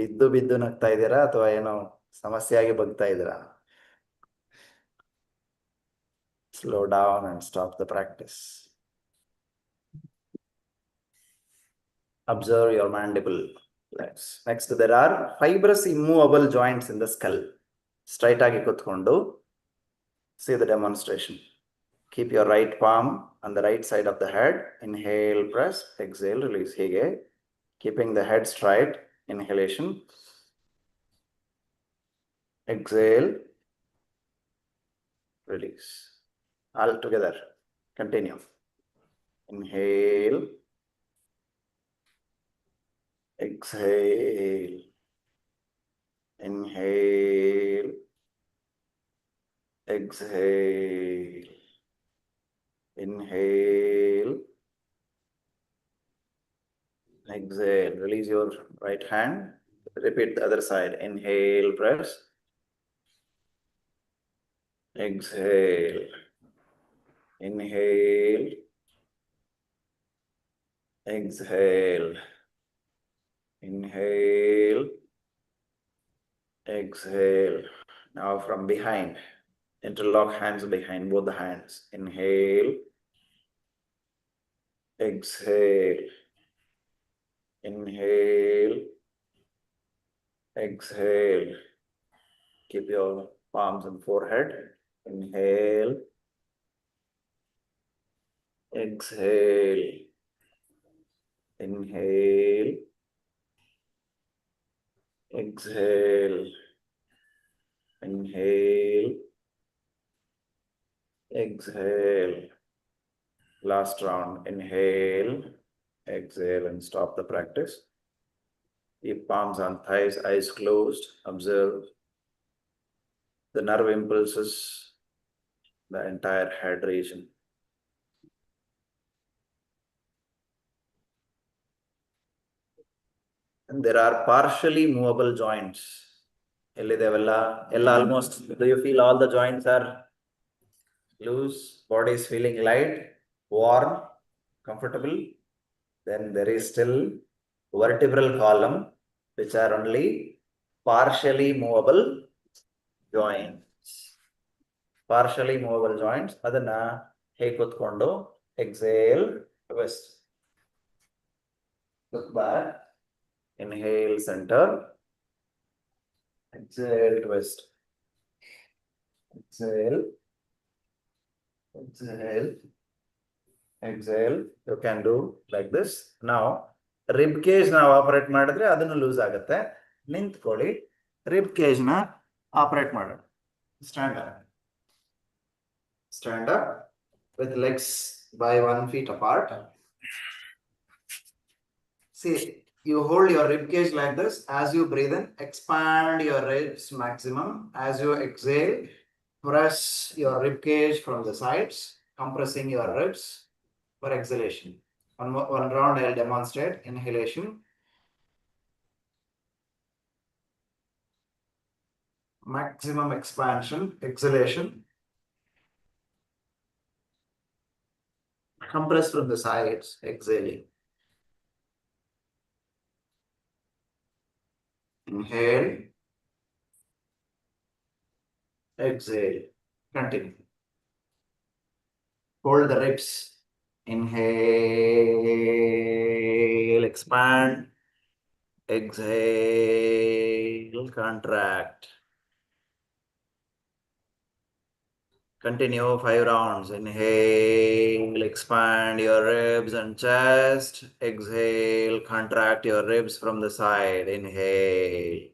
ಬಿದ್ದು ಬಿದ್ದು ನಗ್ತಾ ಇದ್ದೀರಾ ಅಥವಾ ಏನೋ ಸಮಸ್ಯೆಯಾಗಿ ಬಗ್ತಾ ಇದ್ದೀರಾ? Slow down and stop the practice. Observe your mandible. Next, there are fibrous immovable joints in the skull. Straight agi kutkondo. See the demonstration. Keep your right palm on the right side of the head. Inhale, press, exhale, release. Hige. Keeping the head straight. Inhalation. Exhale. Release. All together. Continue. Inhale. Exhale. Inhale. Exhale. Inhale. Exhale. Release your right hand. Repeat the other side. Inhale, press. Exhale. Inhale. Exhale. Inhale. Exhale. Now from behind. Interlock hands behind both the hands. Inhale. Exhale. Inhale. Exhale. Keep your palms on forehead. Inhale. Exhale. Inhale. Exhale. Inhale. Exhale. Last round. Inhale. Exhale and stop the practice. Keep palms on thighs, eyes closed. Observe the nerve impulses, the entire head region. And there are partially movable joints. Almost. Do you feel all the joints are loose? Body is feeling light, warm, comfortable? Then there is still vertebral column, which are only partially movable joints. Partially movable joints. Adana hey kutkondo. Exhale, twist. Look back. Inhale, center. Exhale, twist. Exhale. Exhale. Exhale. You can do like this. Now, rib cage now operate madidre adanu loose agutte. Nintkoli. Rib cage na operate madoಣ. Stand up. Stand up with legs by 1 feet apart. See, you hold your rib cage like this. As you breathe in, expand your ribs maximum. As you exhale, press your rib cage from the sides, compressing your ribs for exhalation. One round I'll demonstrate. Inhalation. Maximum expansion. Exhalation. Compress from the sides. Exhaling. Inhale. Exhale. Continue. Hold the ribs. Inhale, expand. Exhale, contract. Continue 5 rounds. Inhale, expand your ribs and chest. Exhale, contract your ribs from the side. Inhale.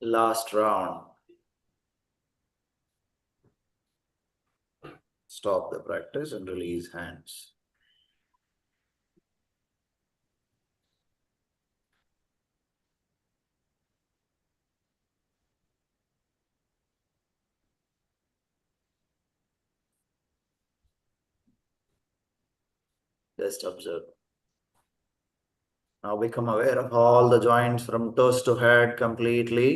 Last round. Stop the practice and release hands. Just observe. Now become aware of all the joints from toes to head completely.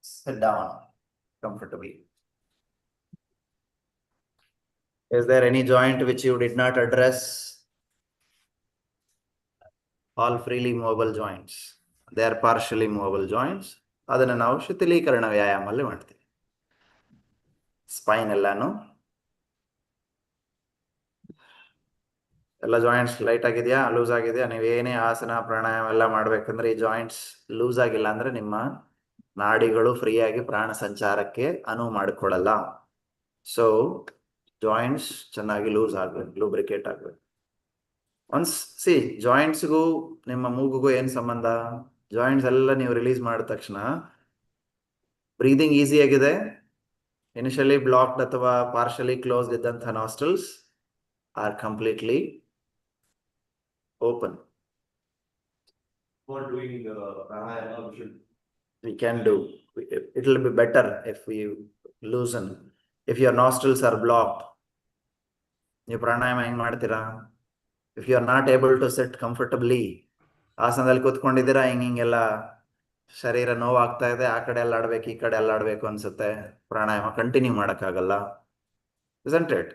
Sit down comfortably. Is there any joint which you did not address? All freely movable joints. They are partially movable joints. ಅದನ್ನು ನಾವು ಶಿಥಿಲೀಕರಣ ವ್ಯಾಯಾಮದಲ್ಲಿ ಮಾಡ್ತೀವಿ. Spain ಎಲ್ಲಾನು ಎಲ್ಲ joints light ಆಗಿದೆಯಾ, loose ಆಗಿದೆಯಾ? ನೀವೇನೇ ಆಸನ ಪ್ರಾಣಾಯಾಮ ಎಲ್ಲ ಮಾಡ್ಬೇಕಂದ್ರೆ ಈ ಜಾಯಿಂಟ್ಸ್ ಲೂಸ್ ಆಗಿಲ್ಲ ಅಂದ್ರೆ ನಿಮ್ಮ ನಾಡಿಗಳು ಫ್ರೀ ಆಗಿ ಪ್ರಾಣ ಸಂಚಾರಕ್ಕೆ ಅನುವು ಮಾಡಿಕೊಡಲ್ಲ. ಸೊ ಜಾಯಿಂಟ್ಸ್ ಚೆನ್ನಾಗಿ ಲೂಸ್ ಆಗ್ಬೇಕು, ಲೂಬ್ರಿಕೇಟ್ ಆಗ್ಬೇಕು. ಒನ್ಸ್ ಜಾಯಿಂಟ್ಸ್ಗೂ ನಿಮ್ಮ ಮೂಗುಗೂ ಏನ್ ಸಂಬಂಧ? ಜಾಯಿಂಟ್ಸ್ ಎಲ್ಲ ನೀವು ರಿಲೀಸ್ ಮಾಡಿದ ತಕ್ಷಣ ಬ್ರೀದಿಂಗ್ ಈಸಿ ಆಗಿದೆ. ಇನಿಷಿಯಲಿ ಬ್ಲಾಕ್ಡ್ ಅಥವಾ ಪಾರ್ಷಲಿ ಕ್ಲೋಸ್ಡ್ ಇದ್ದಂತಹ nostrils are completely open. For doing pranayama, We can do. It will be better if we loosen. If your nostrils are blocked, ನೀವು ಪ್ರಾಣಾಯಾಮ ಹೆಂಗ್ ಮಾಡ್ತೀರಾ? If you are not able to sit comfortably, ಆಸನದಲ್ಲಿ ಕೂತ್ಕೊಂಡಿದ್ದೀರಾ, ಹಿಂಗೆಲ್ಲ ಶರೀರ ನೋವಾಗ್ತಾ ಇದೆ, ಆ ಕಡೆ ಎಲ್ಲ ಆಡ್ಬೇಕು, ಈ ಕಡೆ ಎಲ್ಲ ಆಡ್ಬೇಕು ಅನ್ಸುತ್ತೆ, ಪ್ರಾಣಾಯಾಮ ಕಂಟಿನ್ಯೂ ಮಾಡೋಕ್ಕಾಗಲ್ಲ. Isn't it?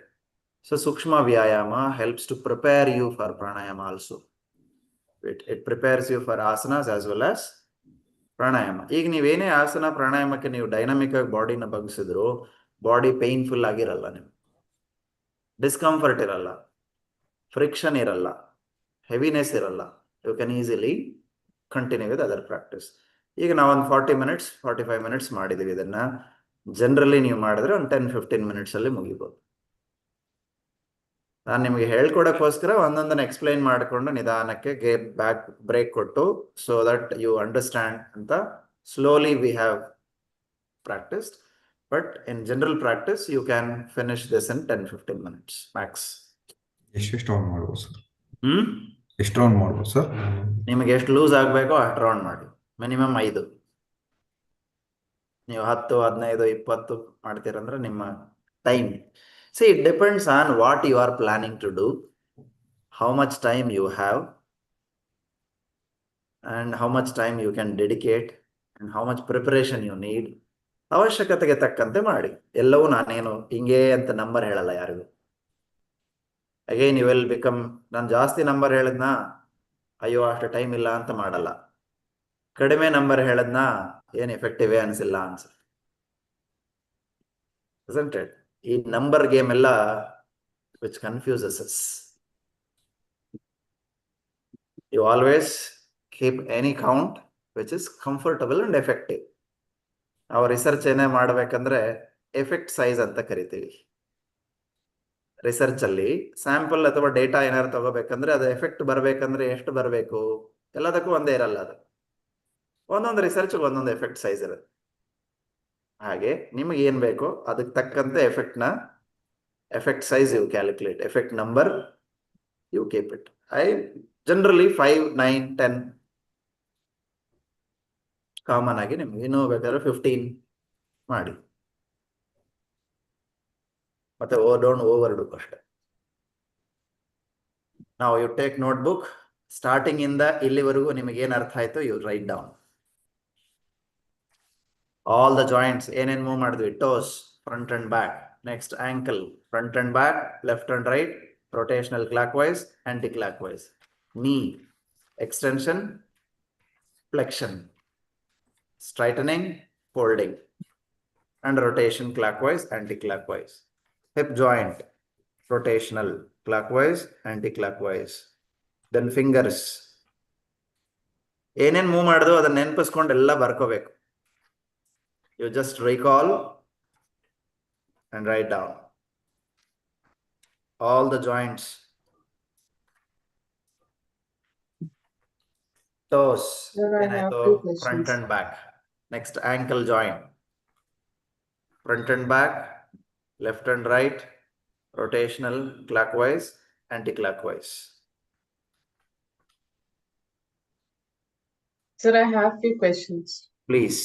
So Sukshma Vyayama helps to prepare you for pranayama also. It prepares you for asanas as well as pranayama. ಈಗ ನೀವೇನೇ ಆಸನ ಪ್ರಾಣಾಯಾಮಕ್ಕೆ ನೀವು ಡೈನಾಮಿಕ್ ಆಗಿ ಬಾಡಿನ ಬಗ್ಸಿದ್ರು ಬಾಡಿ ಪೇನ್ಫುಲ್ ಆಗಿರಲ್ಲ, ನೀವು ಡಿಸ್ಕಂಫರ್ಟ್ ಇರಲ್ಲ, ಫ್ರಿಕ್ಷನ್ ಇರಲ್ಲ, ಹೆವಿನೆಸ್ ಇರಲ್ಲ. You can easily continue with other practice. ಈಗ ನಾವೊಂದು 40 minutes 45 minutes ಮಾಡಿದೀವಿ. ಇದನ್ನ ಜನರಲಿ ನೀವು ಮಾಡಿದ್ರೆ ಒಂದು 10-15 minutes ಅಲ್ಲಿ ಮುಗಿಬೋದು. ನಾನು ನಿಮಗೆ ಹೇಳ್ಕೊಡಕ್ಕೋಸ್ಕರ ಒಂದೊಂದನ್ನು ಎಕ್ಸ್ಪ್ಲೈನ್ ಮಾಡಿಕೊಂಡು ನಿಧಾನಕ್ಕೆ ಬ್ರೇಕ್ ಕೊಟ್ಟು ಸೊ ದಟ್ ಯು ಅಂಡರ್ಸ್ಟ್ಯಾಂಡ್ ಅಂತ slowly we have practised. But in general practice you can finish this in 10-15 minutes max. ಎಷ್ಟು ರೌಂಡ್ ಮಾಡ್ಬೋದು ಸರ್? ಎಷ್ಟು ರೌಂಡ್ ಮಾಡ್ಬೋದು ಸರ್? ನಿಮಗೆ ಎಷ್ಟು ಲೂಸ್ ಆಗಬೇಕೋ ಅಷ್ಟು ರೌಂಡ್ ಮಾಡಿ. ಮಿನಿಮಮ್ 5. ನೀವು 10, 15, 20 ಮಾಡ್ತೀರಂದ್ರೆ ನಿಮ್ಮ time. See, it depends on what you are planning to do, how much time you have, and how much time you can dedicate, and how much preparation you need. ಅವಶ್ಯಕತೆಗೆ ತಕ್ಕಂತೆ ಮಾಡಿ. ಎಲ್ಲವೂ ನಾನೇನು ಹಿಂಗೆ ಅಂತ ನಂಬರ್ ಹೇಳಲ್ಲ ಯಾರಿಗೂ. ಅಗೇನ್ ಯು ವಿಲ್ ಬಿಕಮ್, ನಾನು ಜಾಸ್ತಿ ನಂಬರ್ ಹೇಳಿದ್ನಾ ಅಯ್ಯೋ ಅಷ್ಟು ಟೈಮ್ ಇಲ್ಲ ಅಂತ ಮಾಡಲ್ಲ. ಕಡಿಮೆ ನಂಬರ್ ಹೇಳಿದ್ನಾ ಏನು ಎಫೆಕ್ಟಿವೇ ಅನಿಸಿಲ್ಲ ಅನ್ಸುತ್ತೆ. Isn't it? ಈ ನಂಬರ್ ಗೇಮ್ ಎಲ್ಲ which confuses us. You always keep any count which is comfortable and effective. ನಾವು ರಿಸರ್ಚ್ ಏನೇ ಮಾಡಬೇಕಂದ್ರೆ ಎಫೆಕ್ಟ್ ಸೈಜ್ ಅಂತ ಕರಿತೀವಿ. ರಿಸರ್ಚ್ ಅಲ್ಲಿ ಸ್ಯಾಂಪಲ್ ಅಥವಾ ಡೇಟಾ ಏನಾದ್ರು ತಗೋಬೇಕಂದ್ರೆ ಅದು ಎಫೆಕ್ಟ್ ಬರ್ಬೇಕಂದ್ರೆ ಎಷ್ಟು ಬರಬೇಕು? ಎಲ್ಲದಕ್ಕೂ ಒಂದೇ ಇರಲ್ಲ. ಅದು ಒಂದೊಂದು ರಿಸರ್ಚ್ ಒಂದೊಂದು ಎಫೆಕ್ಟ್ ಸೈಜ್ ಇರುತ್ತೆ. ಹಾಗೆ ನಿಮಗೆ ಏನ್ ಬೇಕೋ ಅದಕ್ಕೆ ತಕ್ಕಂತೆ effect size you calculate, effect number you keep it. I generally 5, 9, 10 common ಆಗಿ. ನಿಮ್ಗೆ ಇನ್ನೂ ಬೇಕಾದ್ರೆ 15 ಮಾಡಿ. ಮತ್ತೆ ಡೋಂಟ್ ಓವರ್ ಡು ಅಷ್ಟೇ. ನಾವು ಯು ಟೇಕ್ ನೋಟ್ಬುಕ್, ಸ್ಟಾರ್ಟಿಂಗ್ ಇಂದ ಇಲ್ಲಿವರೆಗೂ ನಿಮಗೆ ಏನ್ ಅರ್ಥ ಆಯ್ತು you write down. All the joints ಏನೇನ್ ಮೂವ್ ಮಾಡಿದ್ವಿ? Toes, front and back. Next ankle, front and back, left and right, rotational clockwise, anti-clockwise. Knee, extension, flexion, straightening, folding, and rotation clockwise, anti-clockwise. Hip joint, rotational, clockwise, anti-clockwise. Then fingers. ಏನೇನ್ move ಮಾಡಿದ್ರು ಅದನ್ನ ನೆನಪಿಸ್ಕೊಂಡು ಎಲ್ಲ ಬರ್ಕೋಬೇಕು. You just recall and write down all the joints. Toes, front and back. Next, ankle joint, front and back, left and right, rotational, clockwise, anti-clockwise. Sir, I have few questions. Please.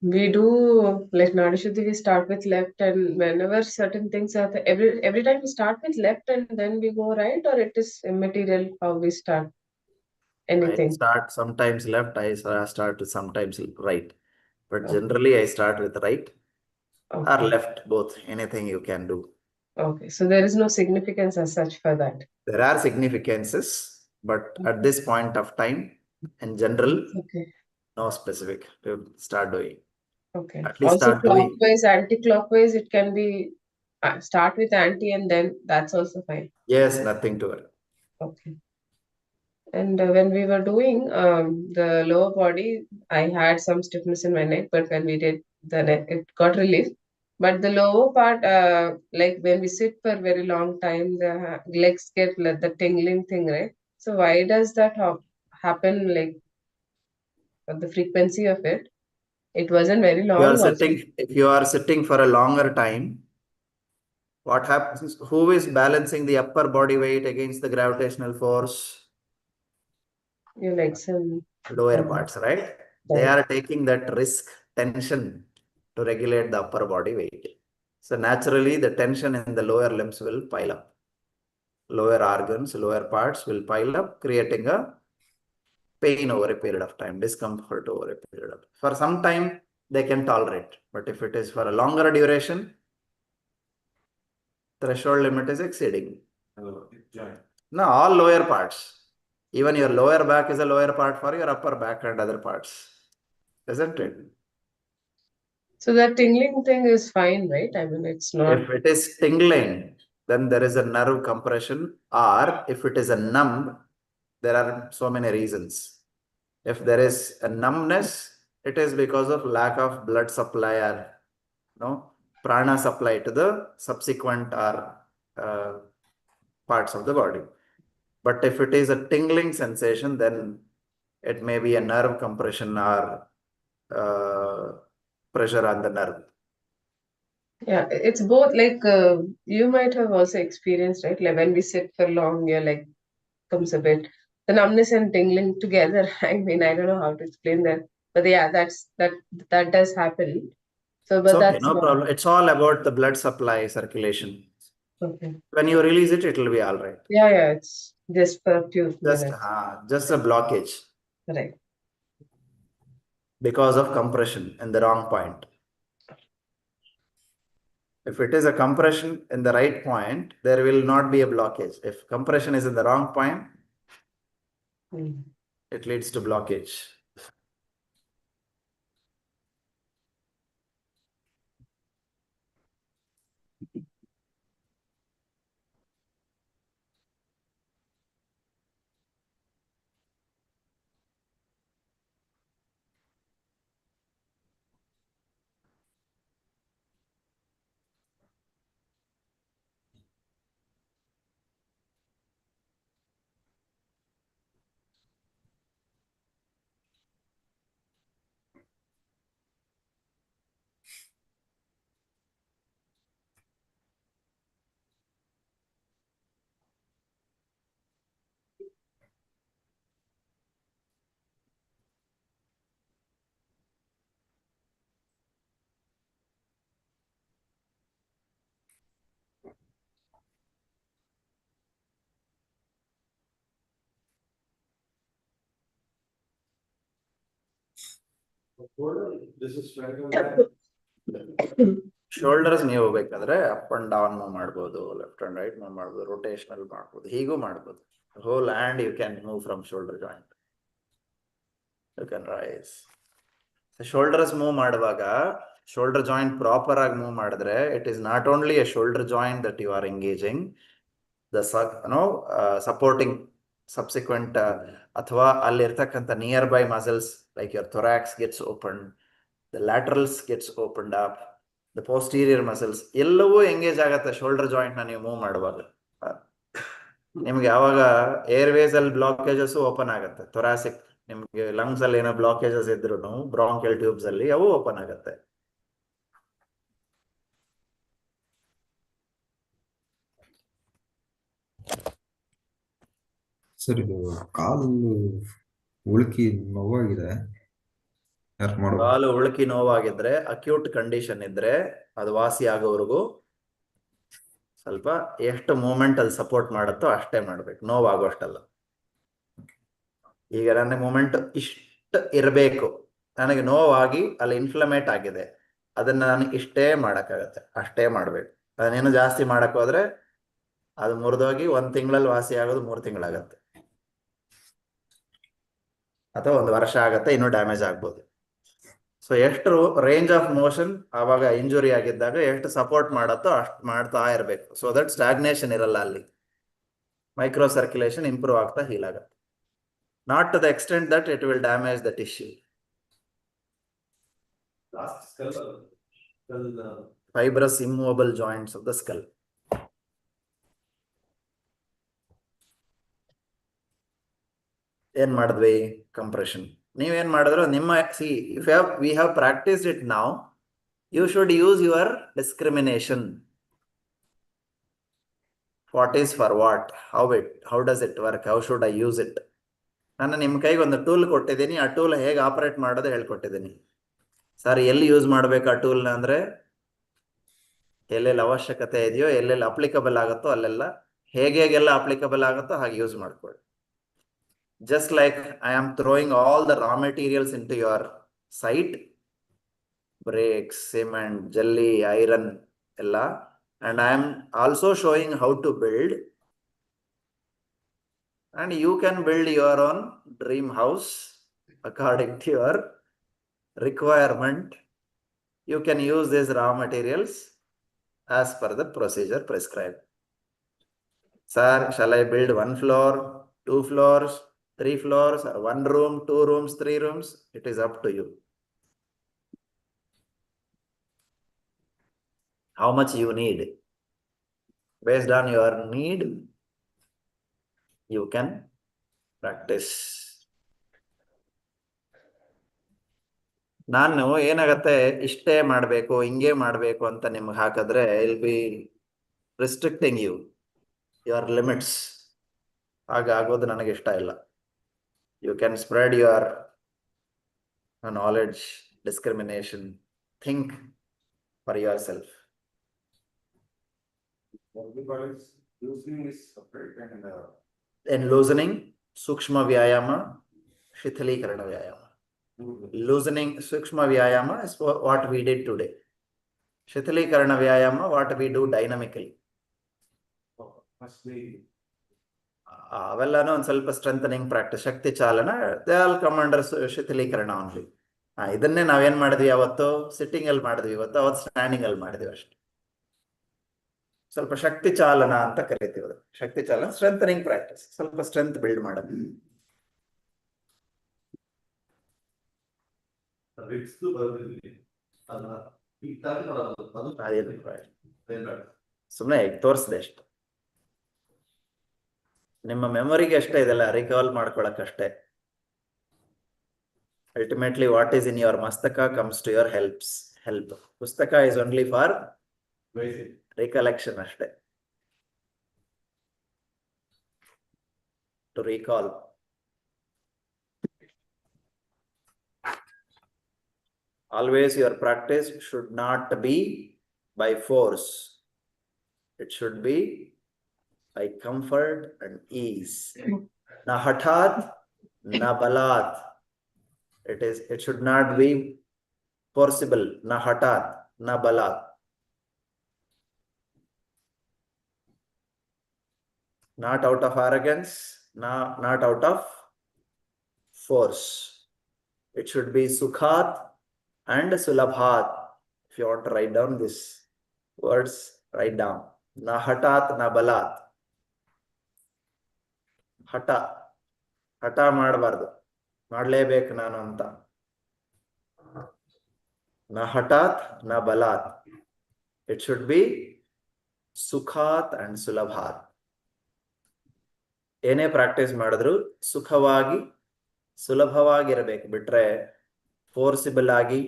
We do like Nadi Shuddhi, we start with left, and whenever certain things are every time we start with left and then we go right, or it is immaterial how we start I anything. start sometimes left, I start sometimes right. But Okay. generally, I start with right or Okay. left, both. Anything you can do. Okay. So there is no significance as such for that. There are significances, but at this point of time, in general, Okay. no specific. You start doing. Okay. At least Also start doing. clockwise, anti-clockwise, it can be start with anti and then that's also fine. Yes, nothing to it. Okay. And when we were doing the lower body, I had some stiffness in my neck, but when we did the neck, it got relief. But the lower part, like when we sit for a very long time, the legs get like the tingling thing, right? So why does that happen? Like the frequency of it? It wasn't very You are long also. sitting, if you are sitting for a longer time, what happens? Who is balancing the upper body weight against the gravitational force? Your legs and Lower parts, right? They right. are taking that risk tension to regulate the upper body weight. So naturally, the tension in the lower limbs will pile up. Lower organs, lower parts will pile up, creating a pain over a period of time, discomfort over a period of time. For some time, they can tolerate. But if it is for a longer duration, threshold limit is exceeding. No, all lower parts. Even your lower back is a lower part for your upper back and other parts. Isn't it? So that tingling thing is fine, right? I mean, it's not. If it is tingling, then there is a nerve compression, or if it is a numb, there are so many reasons. If there is a numbness, it is because of lack of blood supply or prana supply to the subsequent or parts of the body. But if it is a tingling sensation, then it may be a nerve compression or pressure on the nerve. Yeah, it's both like you might have also experienced, right? Like when we sit for long, your leg comes a bit. The numbness and tingling together. I mean, I don't know how to explain that, but yeah, that does happen. So, It's but okay, that's no problem. It's all about the blood supply circulation. okay. When you release it, it will be all right. Yeah, yeah, it's just for a few Just, minutes. just a blockage Right. because of compression in the wrong point. If it is a compression in the right point, there will not be a blockage. If compression is in the wrong point, Mm. it leads to blockage. Shoulders ನೀವು ಬೇಕಾದ್ರೆ up and down move ಮಾಡ್ಬೋದು, left and right move ಮಾಡ್ಬೋದು, rotational ಮಾಡ್ಬೋದು, ಹೀಗೂ ಮಾಡ್ಬೋದು. Whole hand you can move from shoulder joint. You can raise. Shoulders move ಮಾಡುವಾಗ shoulder joint proper ಆಗಿ move ಮಾಡಿದ್ರೆ it is not only a shoulder joint that you are engaging, the supporting subsequent ಅಥವಾ ಅಲ್ಲಿರ್ತಕ್ಕಂಥ nearby muscles like your thorax gets open, the laterals gets opened up, the posterior muscles ಎಲ್ಲವೂ engage ಆಗತ್ತೆ shoulder joint ನ ನೀವು move ಮಾಡುವಾಗ. ನಿಮ್ಗೆ ಯಾವಾಗ Airways ಅಲ್ಲಿ ಬ್ಲಾಕೇಜಸ್ ಓಪನ್ ಆಗುತ್ತೆ, ಥೊರಾಸಿಕ್ ನಿಮ್ಗೆ ಲಂಗ್ಸ್ ಅಲ್ಲಿ ಏನೋ ಬ್ಲಾಕೇಜಸ್ ಇದ್ರು ಬ್ರಾಂಕಿಯಲ್ ಟ್ಯೂಬ್ಸ್ ಅಲ್ಲಿ ಅವು ಓಪನ್ ಆಗುತ್ತೆ. ಸರ್ ಇದು ಕಾಲು ಉಳುಕಿ ನೋವಾಗಿದೆ, ಯಾರು ಮಾಡುವ ಕಾಲು ಉಳುಕಿ ನೋವಾಗಿದ್ರೆ, ಅಕ್ಯೂಟ್ ಕಂಡೀಷನ್ ಇದ್ರೆ, ಅದು ವಾಸಿ ಆಗೋವರೆಗೂ ಸ್ವಲ್ಪ ಎಷ್ಟು ಮೂಮೆಂಟ್ ಅಲ್ಲಿ ಸಪೋರ್ಟ್ ಮಾಡುತ್ತೋ ಅಷ್ಟೇ ಮಾಡ್ಬೇಕು, ನೋವಾಗುವಷ್ಟಲ್ಲ. ಈಗ ನನ್ನ ಮೂಮೆಂಟ್ ಇಷ್ಟ ಇರಬೇಕು, ನನಗೆ ನೋವಾಗಿ ಅಲ್ಲಿ ಇನ್ಫ್ಲಮೇಟ್ ಆಗಿದೆ, ಅದನ್ನ ನಾನು ಇಷ್ಟೇ ಮಾಡಕ್ಕಾಗತ್ತೆ, ಅಷ್ಟೇ ಮಾಡ್ಬೇಕು. ಅದನ್ನೇನು ಜಾಸ್ತಿ ಮಾಡಕ್ ಹೋದ್ರೆ ಅದು ಮುರಿದೋಗಿ 1 ತಿಂಗಳಲ್ಲಿ ವಾಸಿ ಆಗೋದು 3 ತಿಂಗಳಾಗತ್ತೆ, ಅಥವಾ 1 ವರ್ಷ ಆಗತ್ತೆ, ಇನ್ನೂ ಡ್ಯಾಮೇಜ್ ಆಗ್ಬೋದು. ಸೊ ಎಷ್ಟು ರೇಂಜ್ ಆಫ್ ಮೋಷನ್ ಆವಾಗ ಇಂಜುರಿ ಆಗಿದ್ದಾಗ ಎಷ್ಟು ಸಪೋರ್ಟ್ ಮಾಡತ್ತೋ ಅಷ್ಟು ಮಾಡ್ತಾ ಇರಬೇಕು. ಸೊ ದಟ್ ಸ್ಟಾಗ್ನೇಷನ್ ಇರಲ್ಲ, ಅಲ್ಲಿ ಮೈಕ್ರೋ ಸರ್ಕ್ಯುಲೇಷನ್ ಇಂಪ್ರೂವ್ ಆಗ್ತಾ ಹೀಲ್ ಆಗುತ್ತೆ. Not to the extent that it will damage the tissue. Fibrous immovable joints of the skull. ಏನ್ ಮಾಡಿದ್ವಿ? ಕಂಪ್ರೆಷನ್. ನೀವೇನ್ ಮಾಡಿದ್ರು ನಿಮ್ಮ we have practiced it now, you should use your discrimination. What is for what? How does it work? How should I use it? ನಾನು ನಿಮ್ಮ ಕೈಗೆ ಒಂದು tool ಕೊಟ್ಟಿದ್ದೀನಿ, ಆ ಟೂಲ್ ಹೇಗೆ ಆಪರೇಟ್ ಮಾಡೋದು ಹೇಳ್ಕೊಟ್ಟಿದ್ದೀನಿ. ಸರ್ ಎಲ್ಲಿ ಯೂಸ್ ಮಾಡ್ಬೇಕು ಆ ಟೂಲ್ನ ಅಂದ್ರೆ, ಎಲ್ಲೆಲ್ಲಿ ಅವಶ್ಯಕತೆ ಇದೆಯೋ, ಎಲ್ಲೆಲ್ಲಿ ಅಪ್ಲಿಕಬಲ್ ಆಗುತ್ತೋ ಅಲ್ಲೆಲ್ಲ, ಹೇಗೆಲ್ಲ ಅಪ್ಲಿಕಬಲ್ ಆಗುತ್ತೋ ಹಾಗೆ ಯೂಸ್ ಮಾಡ್ಕೊಳ್ಳಿ. Just like I am throwing all the raw materials into your site, bricks, cement, jelly, iron, ella, and I am also showing how to build, and you can build your own dream house according to your requirement. You can use these raw materials as per the procedure prescribed. Sir, shall I build 1 floor, 2 floors, 3 floors, or 1 room, 2 rooms, 3 rooms? It is up to you. How much you need? Based on your need, you can practice. ನಾನು ಏನಾಗತ್ತೆ, ಇಷ್ಟೇ ಮಾಡಬೇಕು, ಹಿಂಗೆ ಮಾಡಬೇಕು ಅಂತ ನಿಮ್ಗೆ ಹಾಕಿದ್ರೆ will be restricting you, your limits. ಆಗೋದು ನನಗೆ ಇಷ್ಟ ಇಲ್ಲ. You can spread your knowledge, discrimination, think for yourself. Loosening is separate and In loosening, Sukshma Vyayama, Shithalikarana Vyayama. Loosening Sukshma Vyayama is what we did today. Shithalikarana Vyayama, what we do dynamically. ಅವೆಲ್ಲಾನು ಒಂದು ಸ್ವಲ್ಪ strengthening practice, ಶಕ್ತಿ ಚಾಲನ, they all come under ಶಿಥಿಲೀಕರಣ only. ಇದನ್ನೇ ನಾವೇನ್ ಮಾಡಿದ್ವಿ ಅವತ್ತು? ಸಿಟ್ಟಿಂಗ್ ಅಲ್ಲಿ ಮಾಡಿದ್ವಿ, ಅವತ್ತು ಸ್ಟ್ಯಾಂಡಿಂಗ್ ಅಲ್ಲಿ ಮಾಡಿದ್ವಿ ಅಷ್ಟೇ. ಸ್ವಲ್ಪ ಶಕ್ತಿ ಚಾಲನ ಅಂತ ಕರಿತೀವಿ ಅದು. ಶಕ್ತಿ ಚಾಲನ ಸ್ಟ್ರೆಂಥನಿಂಗ್ ಪ್ರಾಕ್ಟೀಸ್, ಸ್ವಲ್ಪ ಸ್ಟ್ರೆಂತ್ ಬಿಲ್ಡ್ ಮಾಡೋದು. ಸುಮ್ಮನೆ ತೋರಿಸ್ದೆ ಅಷ್ಟೆ, ನಿಮ್ಮ ಮೆಮೊರಿಗೆ ಅಷ್ಟೇ ಇದೆಲ್ಲ recall ಮಾಡ್ಕೊಳಕ್ಕಷ್ಟೇ. Ultimately, what is in your mastaka comes to your help. Pustaka is only for recollection ashte, to recall. Always your practice should not be by force. It should be by comfort and ease. Na hathat, na balat. It should not be forcible. Na hatat, na balat. Not out of arrogance, not out of force. It should be sukhat and sulabhat. If you want to write down these words, write down. Na hatat, na balat. ಹಠ ಮಾಡಬಾರ್ದು, ಮಾಡ್ಲೇಬೇಕು ನಾನು ಅಂತ. ನ ಹಠಾತ್ ನ ಬಲಾತ್. It should be ಸುಖಾತ್ ಅಂಡ್ ಸುಲಭಾತ್. ಏನೇ ಪ್ರಾಕ್ಟೀಸ್ ಮಾಡಿದ್ರು ಸುಖವಾಗಿ ಸುಲಭವಾಗಿರಬೇಕು, ಬಿಟ್ರೆ ಫೋರ್ಸಿಬಲ್ ಆಗಿ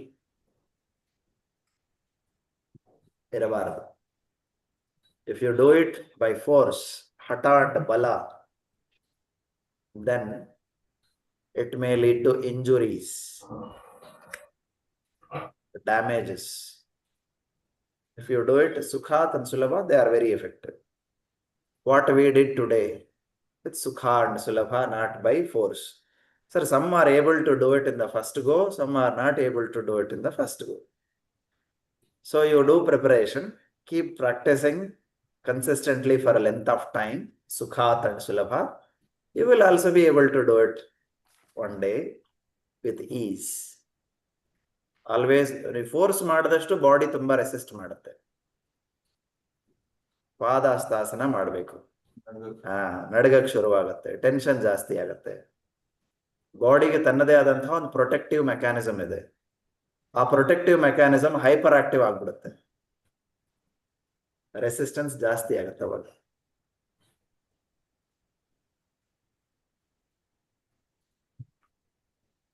ಇರಬಾರದು. If you do it by force, ಹಠ ಅಂಡ್ ಬಲ, then it may lead to injuries. damages. If you do it Sukhat and Sulabha, they are very effective. What we did today with Sukha and Sulabha, not by force. Sir, some are able to do it in the first go, some are not able to do it in the first go. So you do preparation, keep practicing consistently for a length of time, Sukhat and Sulabha. You will also be able to do it one day with ease. Always force ಮಾಡಿದಷ್ಟು body ತುಂಬಾ resist ಮಾಡುತ್ತೆ. ಪಾದಾಸ್ತಾಸನ ಮಾಡಬೇಕು. ನಡಗಕ್ಕೆ ಶುರುವಾಗುತ್ತೆ, tension ಜಾಸ್ತಿ ಆಗುತ್ತೆ. ಬಾಡಿಗೆ ತನ್ನದೇ ಆದಂತಹ ಒಂದು ಪ್ರೊಟೆಕ್ಟಿವ್ ಮೆಕ್ಯಾನಿಸಮ್ ಇದೆ. ಆ ಪ್ರೊಟೆಕ್ಟಿವ್ ಮೆಕ್ಯಾನಿಸಮ್ ಹೈಪರ್ ಆಕ್ಟಿವ್ ಆಗ್ಬಿಡುತ್ತೆ, ರೆಸಿಸ್ಟೆನ್ಸ್ ಜಾಸ್ತಿ ಆಗುತ್ತೆ ಅವಾಗ.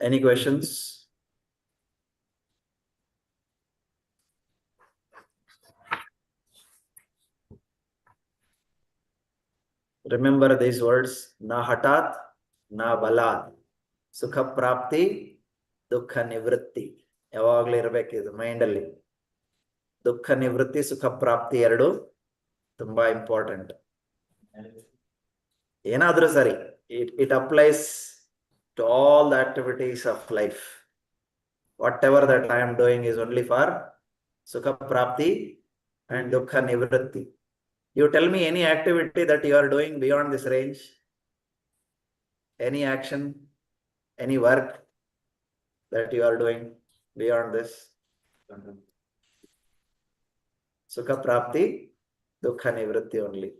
Any questions? Remember these words, na hatat, na balat, sukha prapti, dukha nivritti. ಯಾವಾಗಲೂ ಇರಬೇಕು ಇದು ಮೈಂಡ್ ಅಲ್ಲಿ. ದುಃಖ ನಿವೃತ್ತಿ, ಸುಖ ಪ್ರಾಪ್ತಿ ಎರಡು ತುಂಬಾ ಇಂಪಾರ್ಟೆಂಟ್. ಏನಾದ್ರೂ ಸರಿ, it applies to all the activities of life. Whatever that I am doing is only for Sukha Prapti and Dukkha Nivritti. You tell me any activity that you are doing beyond this range, any action, any work that you are doing beyond this. Sukha Prapti, Dukkha Nivritti only.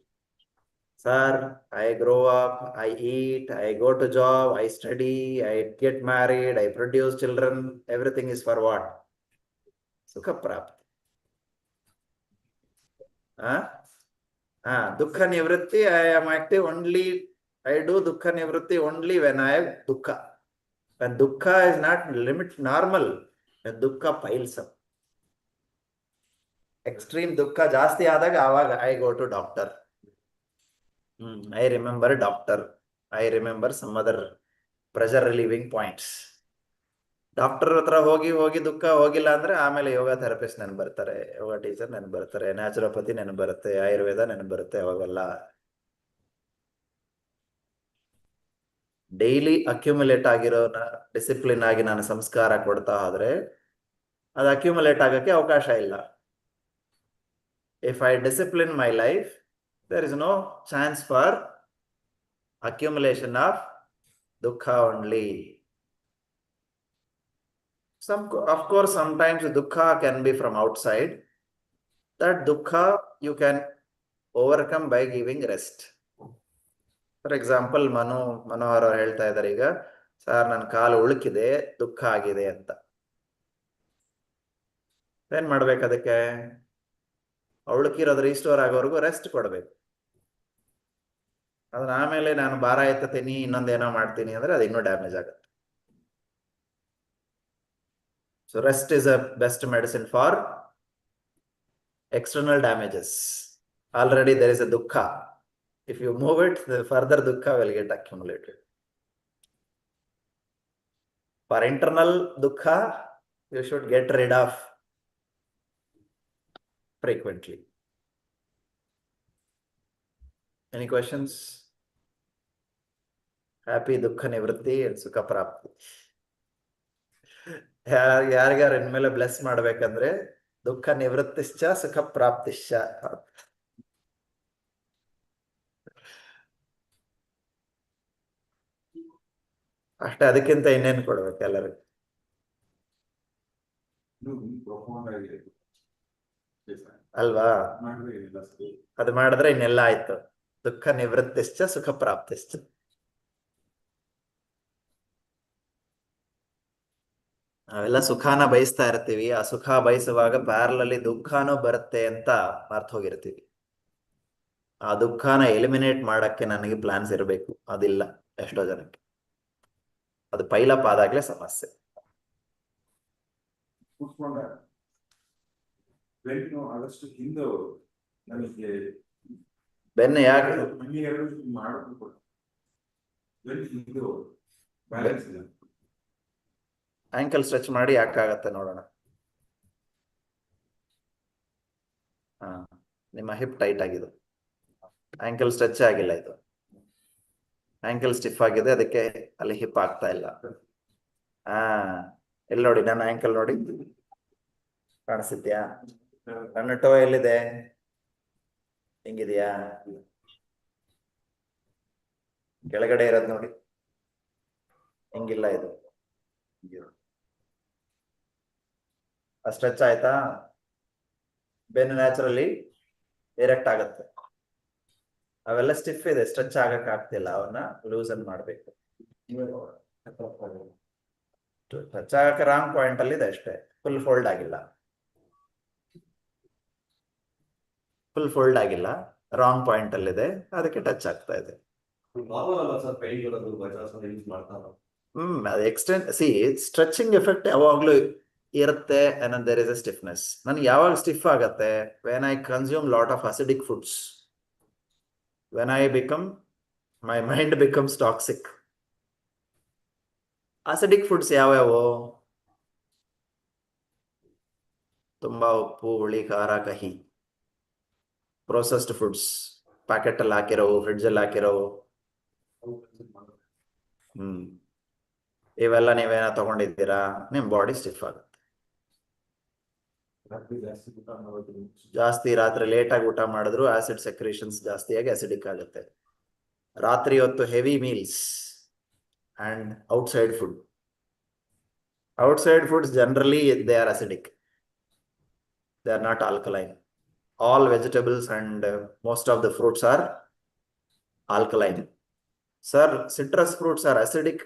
Sir, I grow up, I eat, I go to job, I study, I get married, I produce children. Everything is for what? Sukha Prapti. Dukkha Nivritti, I am active only, I do Dukkha Nivritti only when I have Dukkha. When Dukkha is not normal, when Dukkha piles up. Extreme Dukkha jasti adaga avaga I go to doctor. I remember doctor. I remember some other pressure relieving points. Doctor ಹತ್ರ ಹೋಗಿ ಹೋಗಿ ದುಃಖ ಹೋಗಿಲ್ಲ ಅಂದ್ರೆ ಆಮೇಲೆ ಯೋಗ therapist ನೆನಪು ಬರ್ತಾರೆ, ಯೋಗ teacher ನೆನಪು ಬರ್ತಾರೆ, ನ್ಯಾಚುರೋಪತಿ ನೆನಪು ಬರುತ್ತೆ, ಆಯುರ್ವೇದ ನೆನಪು ಬರುತ್ತೆ. ಅವಾಗೆಲ್ಲ ಡೈಲಿ ಅಕ್ಯುಮುಲೇಟ್ ಆಗಿರೋ ಡಿಸಿಪ್ಲಿನ್ ಆಗಿ ನಾನು ಸಂಸ್ಕಾರ ಕೊಡ್ತಾ ಹೋದ್ರೆ ಅದು ಅಕ್ಯುಮುಲೇಟ್ ಆಗಕ್ಕೆ ಅವಕಾಶ ಇಲ್ಲ. If I discipline my life, there is no chance for accumulation of dukkha only. Of course, sometimes dukkha can be from outside. That dukkha you can overcome by giving rest. For example, Manohar ಅವರು ಹೇಳ್ತಾ ಇದ್ದಾರೆ ಈಗ, sir ನನ್ನ ಕಾಲು ಉಳುಕಿದೆ, ದುಃಖ ಆಗಿದೆ ಅಂತ. ಏನ್ ಮಾಡ್ಬೇಕು ಅದಕ್ಕೆ? ಉಳುಕಿರೋದು ರಿಸ್ಟೋರ್ ಆಗೋವರೆಗೂ ರೆಸ್ಟ್ ಕೊಡ್ಬೇಕು. ಅದನ್ನ ಆಮೇಲೆ ನಾನು ಭಾರ ಎತ್ತೀನಿ, ಇನ್ನೊಂದೇನೋ ಮಾಡ್ತೀನಿ ಅಂದ್ರೆ ಅದು ಇನ್ನೂ ಡ್ಯಾಮೇಜ್ ಆಗುತ್ತೆ. So rest is a best medicine for external damages. Already there is a dukkha. If you move it, the further dukkha will get accumulated. For internal dukkha, you should get rid of frequently. Any questions? Happy dukkha nivritti and sukha prapti. ಯಾರಿಗಾರ ಇನ್ಮೇಲೆ bless ಮಾಡ್ಬೇಕಂದ್ರೆ ದುಃಖ ನಿವೃತ್ತಿಶ್ಚ ಸುಖ ಪ್ರಾಪ್ತಿಶ್ಚ. ಅಷ್ಟೇ, ಅದಕ್ಕಿಂತ ಇನ್ನೇನು ಕೊಡ್ಬೇಕು ಎಲ್ಲರಿಗೂ? ಅಲ್ವಾ? ಅದು ಮಾಡಿದ್ರೆ ಇನ್ನೆಲ್ಲ ಆಯ್ತು. ದುಃಖ ನಿವೃತ್ತಿಶ್ಚ ಸುಖ ಪ್ರಾಪ್ತಿಶ್ಚ. ನಾವೆಲ್ಲ ಸುಖಾನ ಬಯಸ್ತಾ ಇರ್ತೀವಿ. ಆ ಸುಖ ಬಯಸುವಾಗ ಪ್ಯಾರಲಲ್ಲಿ ದುಃಖನೂ ಬರುತ್ತೆ ಅಂತ ಮರ್ತು ಹೋಗಿರ್ತೀವಿ. ಆ ದುಃಖನ ಎಲಿಮಿನೇಟ್ ಮಾಡಕ್ಕೆ ನನಗೆ ಪ್ಲಾನ್ಸ್ ಇರಬೇಕು, ಅದಿಲ್ಲ ಎಷ್ಟೋ ಜನಕ್ಕೆ. ಅದು ಪೈಲಪ್ ಆದಾಗ್ಲೇ ಸಮಸ್ಯೆ. ಬೆನ್ನು ಯಾಕೆ ಆಂಕಲ್ ಸ್ಟ್ರೆಚ್ ಮಾಡಿ ಯಾಕಾಗತ್ತೆ ನೋಡೋಣ. ನಿಮ್ಮ ಹಿಪ್ ಟೈಟ್ ಆಗಿದೆ, ಆಂಕಲ್ ಸ್ಟ್ರೆಚ್ ಆಗಿಲ್ಲ, ಇದು ಆಂಕಲ್ ಸ್ಟಿಫ್ ಆಗಿದೆ, ಅದಕ್ಕೆ ಅಲ್ಲಿ ಹಿಪ್ ಆಗ್ತಾ ಇಲ್ಲ. ಎಲ್ಲಿ ನೋಡಿ, ನನ್ನ ಆಂಕಲ್ ನೋಡಿ, ಕಾಣಿಸ್ತಿದ್ಯಾ? ನನ್ನ ಟೋ ಎಲ್ಲಿದೆ? ಹಿಂಗಿದೆಯಾ? ಕೆಳಗಡೆ ಇರೋದು ನೋಡಿ, ಹಿಂಗಿಲ್ಲ ಇದು. ಸ್ಟ್ರೆಚ್ ಆಯ್ತಾ? ಬೆನ್ನು ನ್ಯಾಚುರಲಿ ಡೈರೆಕ್ಟ್ ಆಗತ್ತೆ. ಅವೆಲ್ಲ ಸ್ಟಿಫ್ ಇದೆ, ಸ್ಟ್ರೆಚ್ ಆಗಕ್ ಆಗ್ತಿಲ್ಲ, ಅವನ್ನ ಲೂಸನ್ ಮಾಡ್ಬೇಕು. ಟಚ್ ಆಗಕ್ಕೆ ರಾಂಗ್ ಪಾಯಿಂಟ್ ಅಲ್ಲಿ ಇದೆ ಅಷ್ಟೇ, ಫುಲ್ ಫೋಲ್ಡ್ ಆಗಿಲ್ಲ. ಫುಲ್ ಫೋಲ್ಡ್ ಆಗಿಲ್ಲ, ರಾಂಗ್ ಪಾಯಿಂಟ್ ಅಲ್ಲಿ ಇದೆ, ಅದಕ್ಕೆ ಟಚ್ ಆಗ್ತಾ ಇದೆ. ಅದು ಎಕ್ಸ್ಟೆಂಡ್ ಸ್ಟ್ರೆಚಿಂಗ್ ಎಫೆಕ್ಟ್ ಯಾವಾಗ್ಲೂ ಇರುತ್ತೆ. and there is a stiffness. ನನಗೆ ಯಾವಾಗ ಸ್ಟಿಫ್ ಆಗತ್ತೆ? when I consume lot of acidic foods, when my mind becomes toxic. acidic foods ಯಾವ್ಯಾವು? ತುಂಬಾ ಉಪ್ಪು, ಹುಳಿ, ಖಾರ, ಕಹಿ. ಪ್ರೊಸೆಸ್ಡ್ ಫುಡ್ಸ್, ಪ್ಯಾಕೆಟ್ ಅಲ್ಲಿ ಹಾಕಿರೋವು, ಫ್ರಿಡ್ಜ್ ಅಲ್ಲಿ ಹಾಕಿರೋವು, ಇವೆಲ್ಲ ನೀವೇನ ತಗೊಂಡಿದ್ದೀರಾ, ನಿಮ್ ಬಾಡಿ ಸ್ಟಿಫ್ ಆಗುತ್ತೆ. ಜಾಸ್ತಿ ರಾತ್ರಿ ಲೇಟ್ ಆಗಿ ಊಟ ಮಾಡಿದ್ರು ಆಸಿಡ್ ಸೆಕ್ರೇಷನ್ಸ್ ಜಾಸ್ತಿಯಾಗಿ ಅಸಿಡಿಕ್ ಆಗುತ್ತೆ. ರಾತ್ರಿ ಹೊತ್ತು heavy meals and outside foods generally they are acidic, they are not alkaline. all vegetables and most of the fruits are alkaline. Sir, citrus fruits are acidic,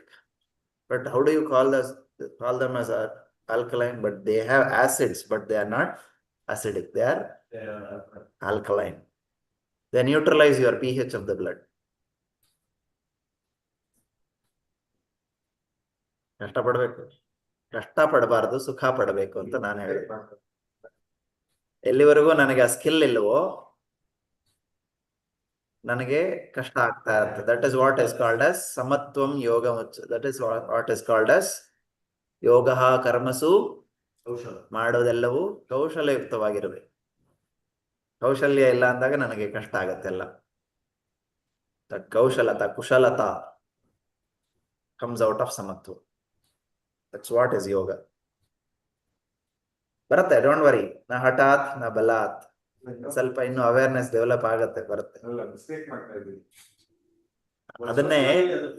but how do you call them as alkaline? But they have acids, but they are not acidic, they are alkaline. They neutralize your pH of the blood. ಕಷ್ಟ ಪಡಬಾರದು, ಸುಖ ಪಡಬೇಕು ಅಂತ ನಾನು ಹೇಳಿದೆ. ಎಲ್ಲಿವರೆಗೂ ನನಗೆ ಆ skill ಇಲ್ಲವೋ ನನಗೆ ಕಷ್ಟ ಆಗ್ತಾ ಇರುತ್ತೆ. That is what is called as ಸಮತ್ವಂ ಯೋಗ ಮುಚ್ಚ. That is what is called as ಯೋಗ ಕರ್ಮಸು. ಮಾಡೋದೆಲ್ಲವೂ ಕೌಶಲ್ಯಯುಕ್ತವಾಗಿರಬೇಕು. ಕೌಶಲ್ಯ ಇಲ್ಲ ಅಂದಾಗ ನನಗೆ ಕಷ್ಟ ಆಗತ್ತೆಲ್ಲ. ಕುಶಲತಾ comes out of samatva. That's what is yoga. ಬರುತ್ತೆ, ಡೋಂಟ್ ವರಿ. ನಾ ಹಠಾತ್ ನಾ ಬಲಾತ್, ಸ್ವಲ್ಪ ಇನ್ನು ಅವೇರ್ನೆಸ್ ಡೆವಲಪ್ ಆಗತ್ತೆ, ಬರುತ್ತೆ. ಅದನ್ನೇ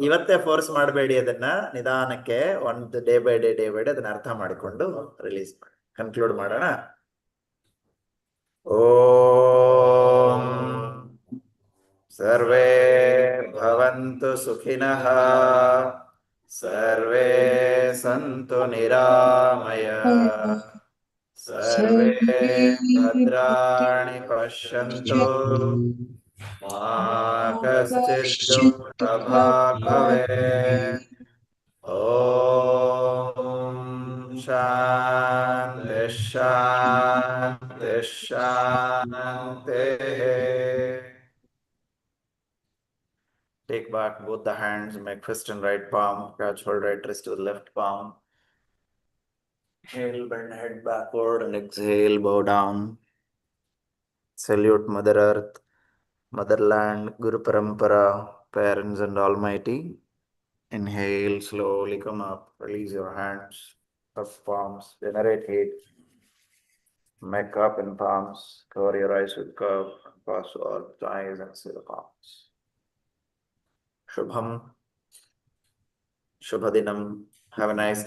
ಇವತ್ತೇ ಫೋರ್ಸ್ ಮಾಡಬೇಡಿ, ಅದನ್ನ ನಿಧಾನಕ್ಕೆ ಒಂದು ಡೇ ಬೈ ಡೇ ಅದನ್ನ ಅರ್ಥ ಮಾಡಿಕೊಂಡು ರಿಲೀಸ್ ಮಾಡಿ. ಕನ್ಕ್ಲೂಡ್ ಮಾಡೋಣ. ಓಂ ಸರ್ವೇ ಭವಂತು ಸುಖಿನಃ, ಸರ್ವೇ ಸಂತು ನಿರಾಮಯಃ, ಸರ್ವೇ ಭದ್ರಾಣಿ ಪಶ್ಯಂತು ಮಾ ಕಶ್ಚಿತ್ ದುಃಖಭಾಗ್ ಭವೇತ್. ಓಂ ಶಾಂತಿ ಶಾಂತಿ ಶಾಂತಿ. Take back both the hands, make fist and right palm, catch hold right wrist with left palm. Inhale, bend head backward, and exhale, bow down. Salute Mother Earth, Motherland, Guru Parampara, parents and Almighty. Inhale, slowly come up, release your hands, up palms, generate heat. Make up in palms, cover your eyes with curve, pass all the eyes and see the palms. Shubham, Shubhadinam, have a nice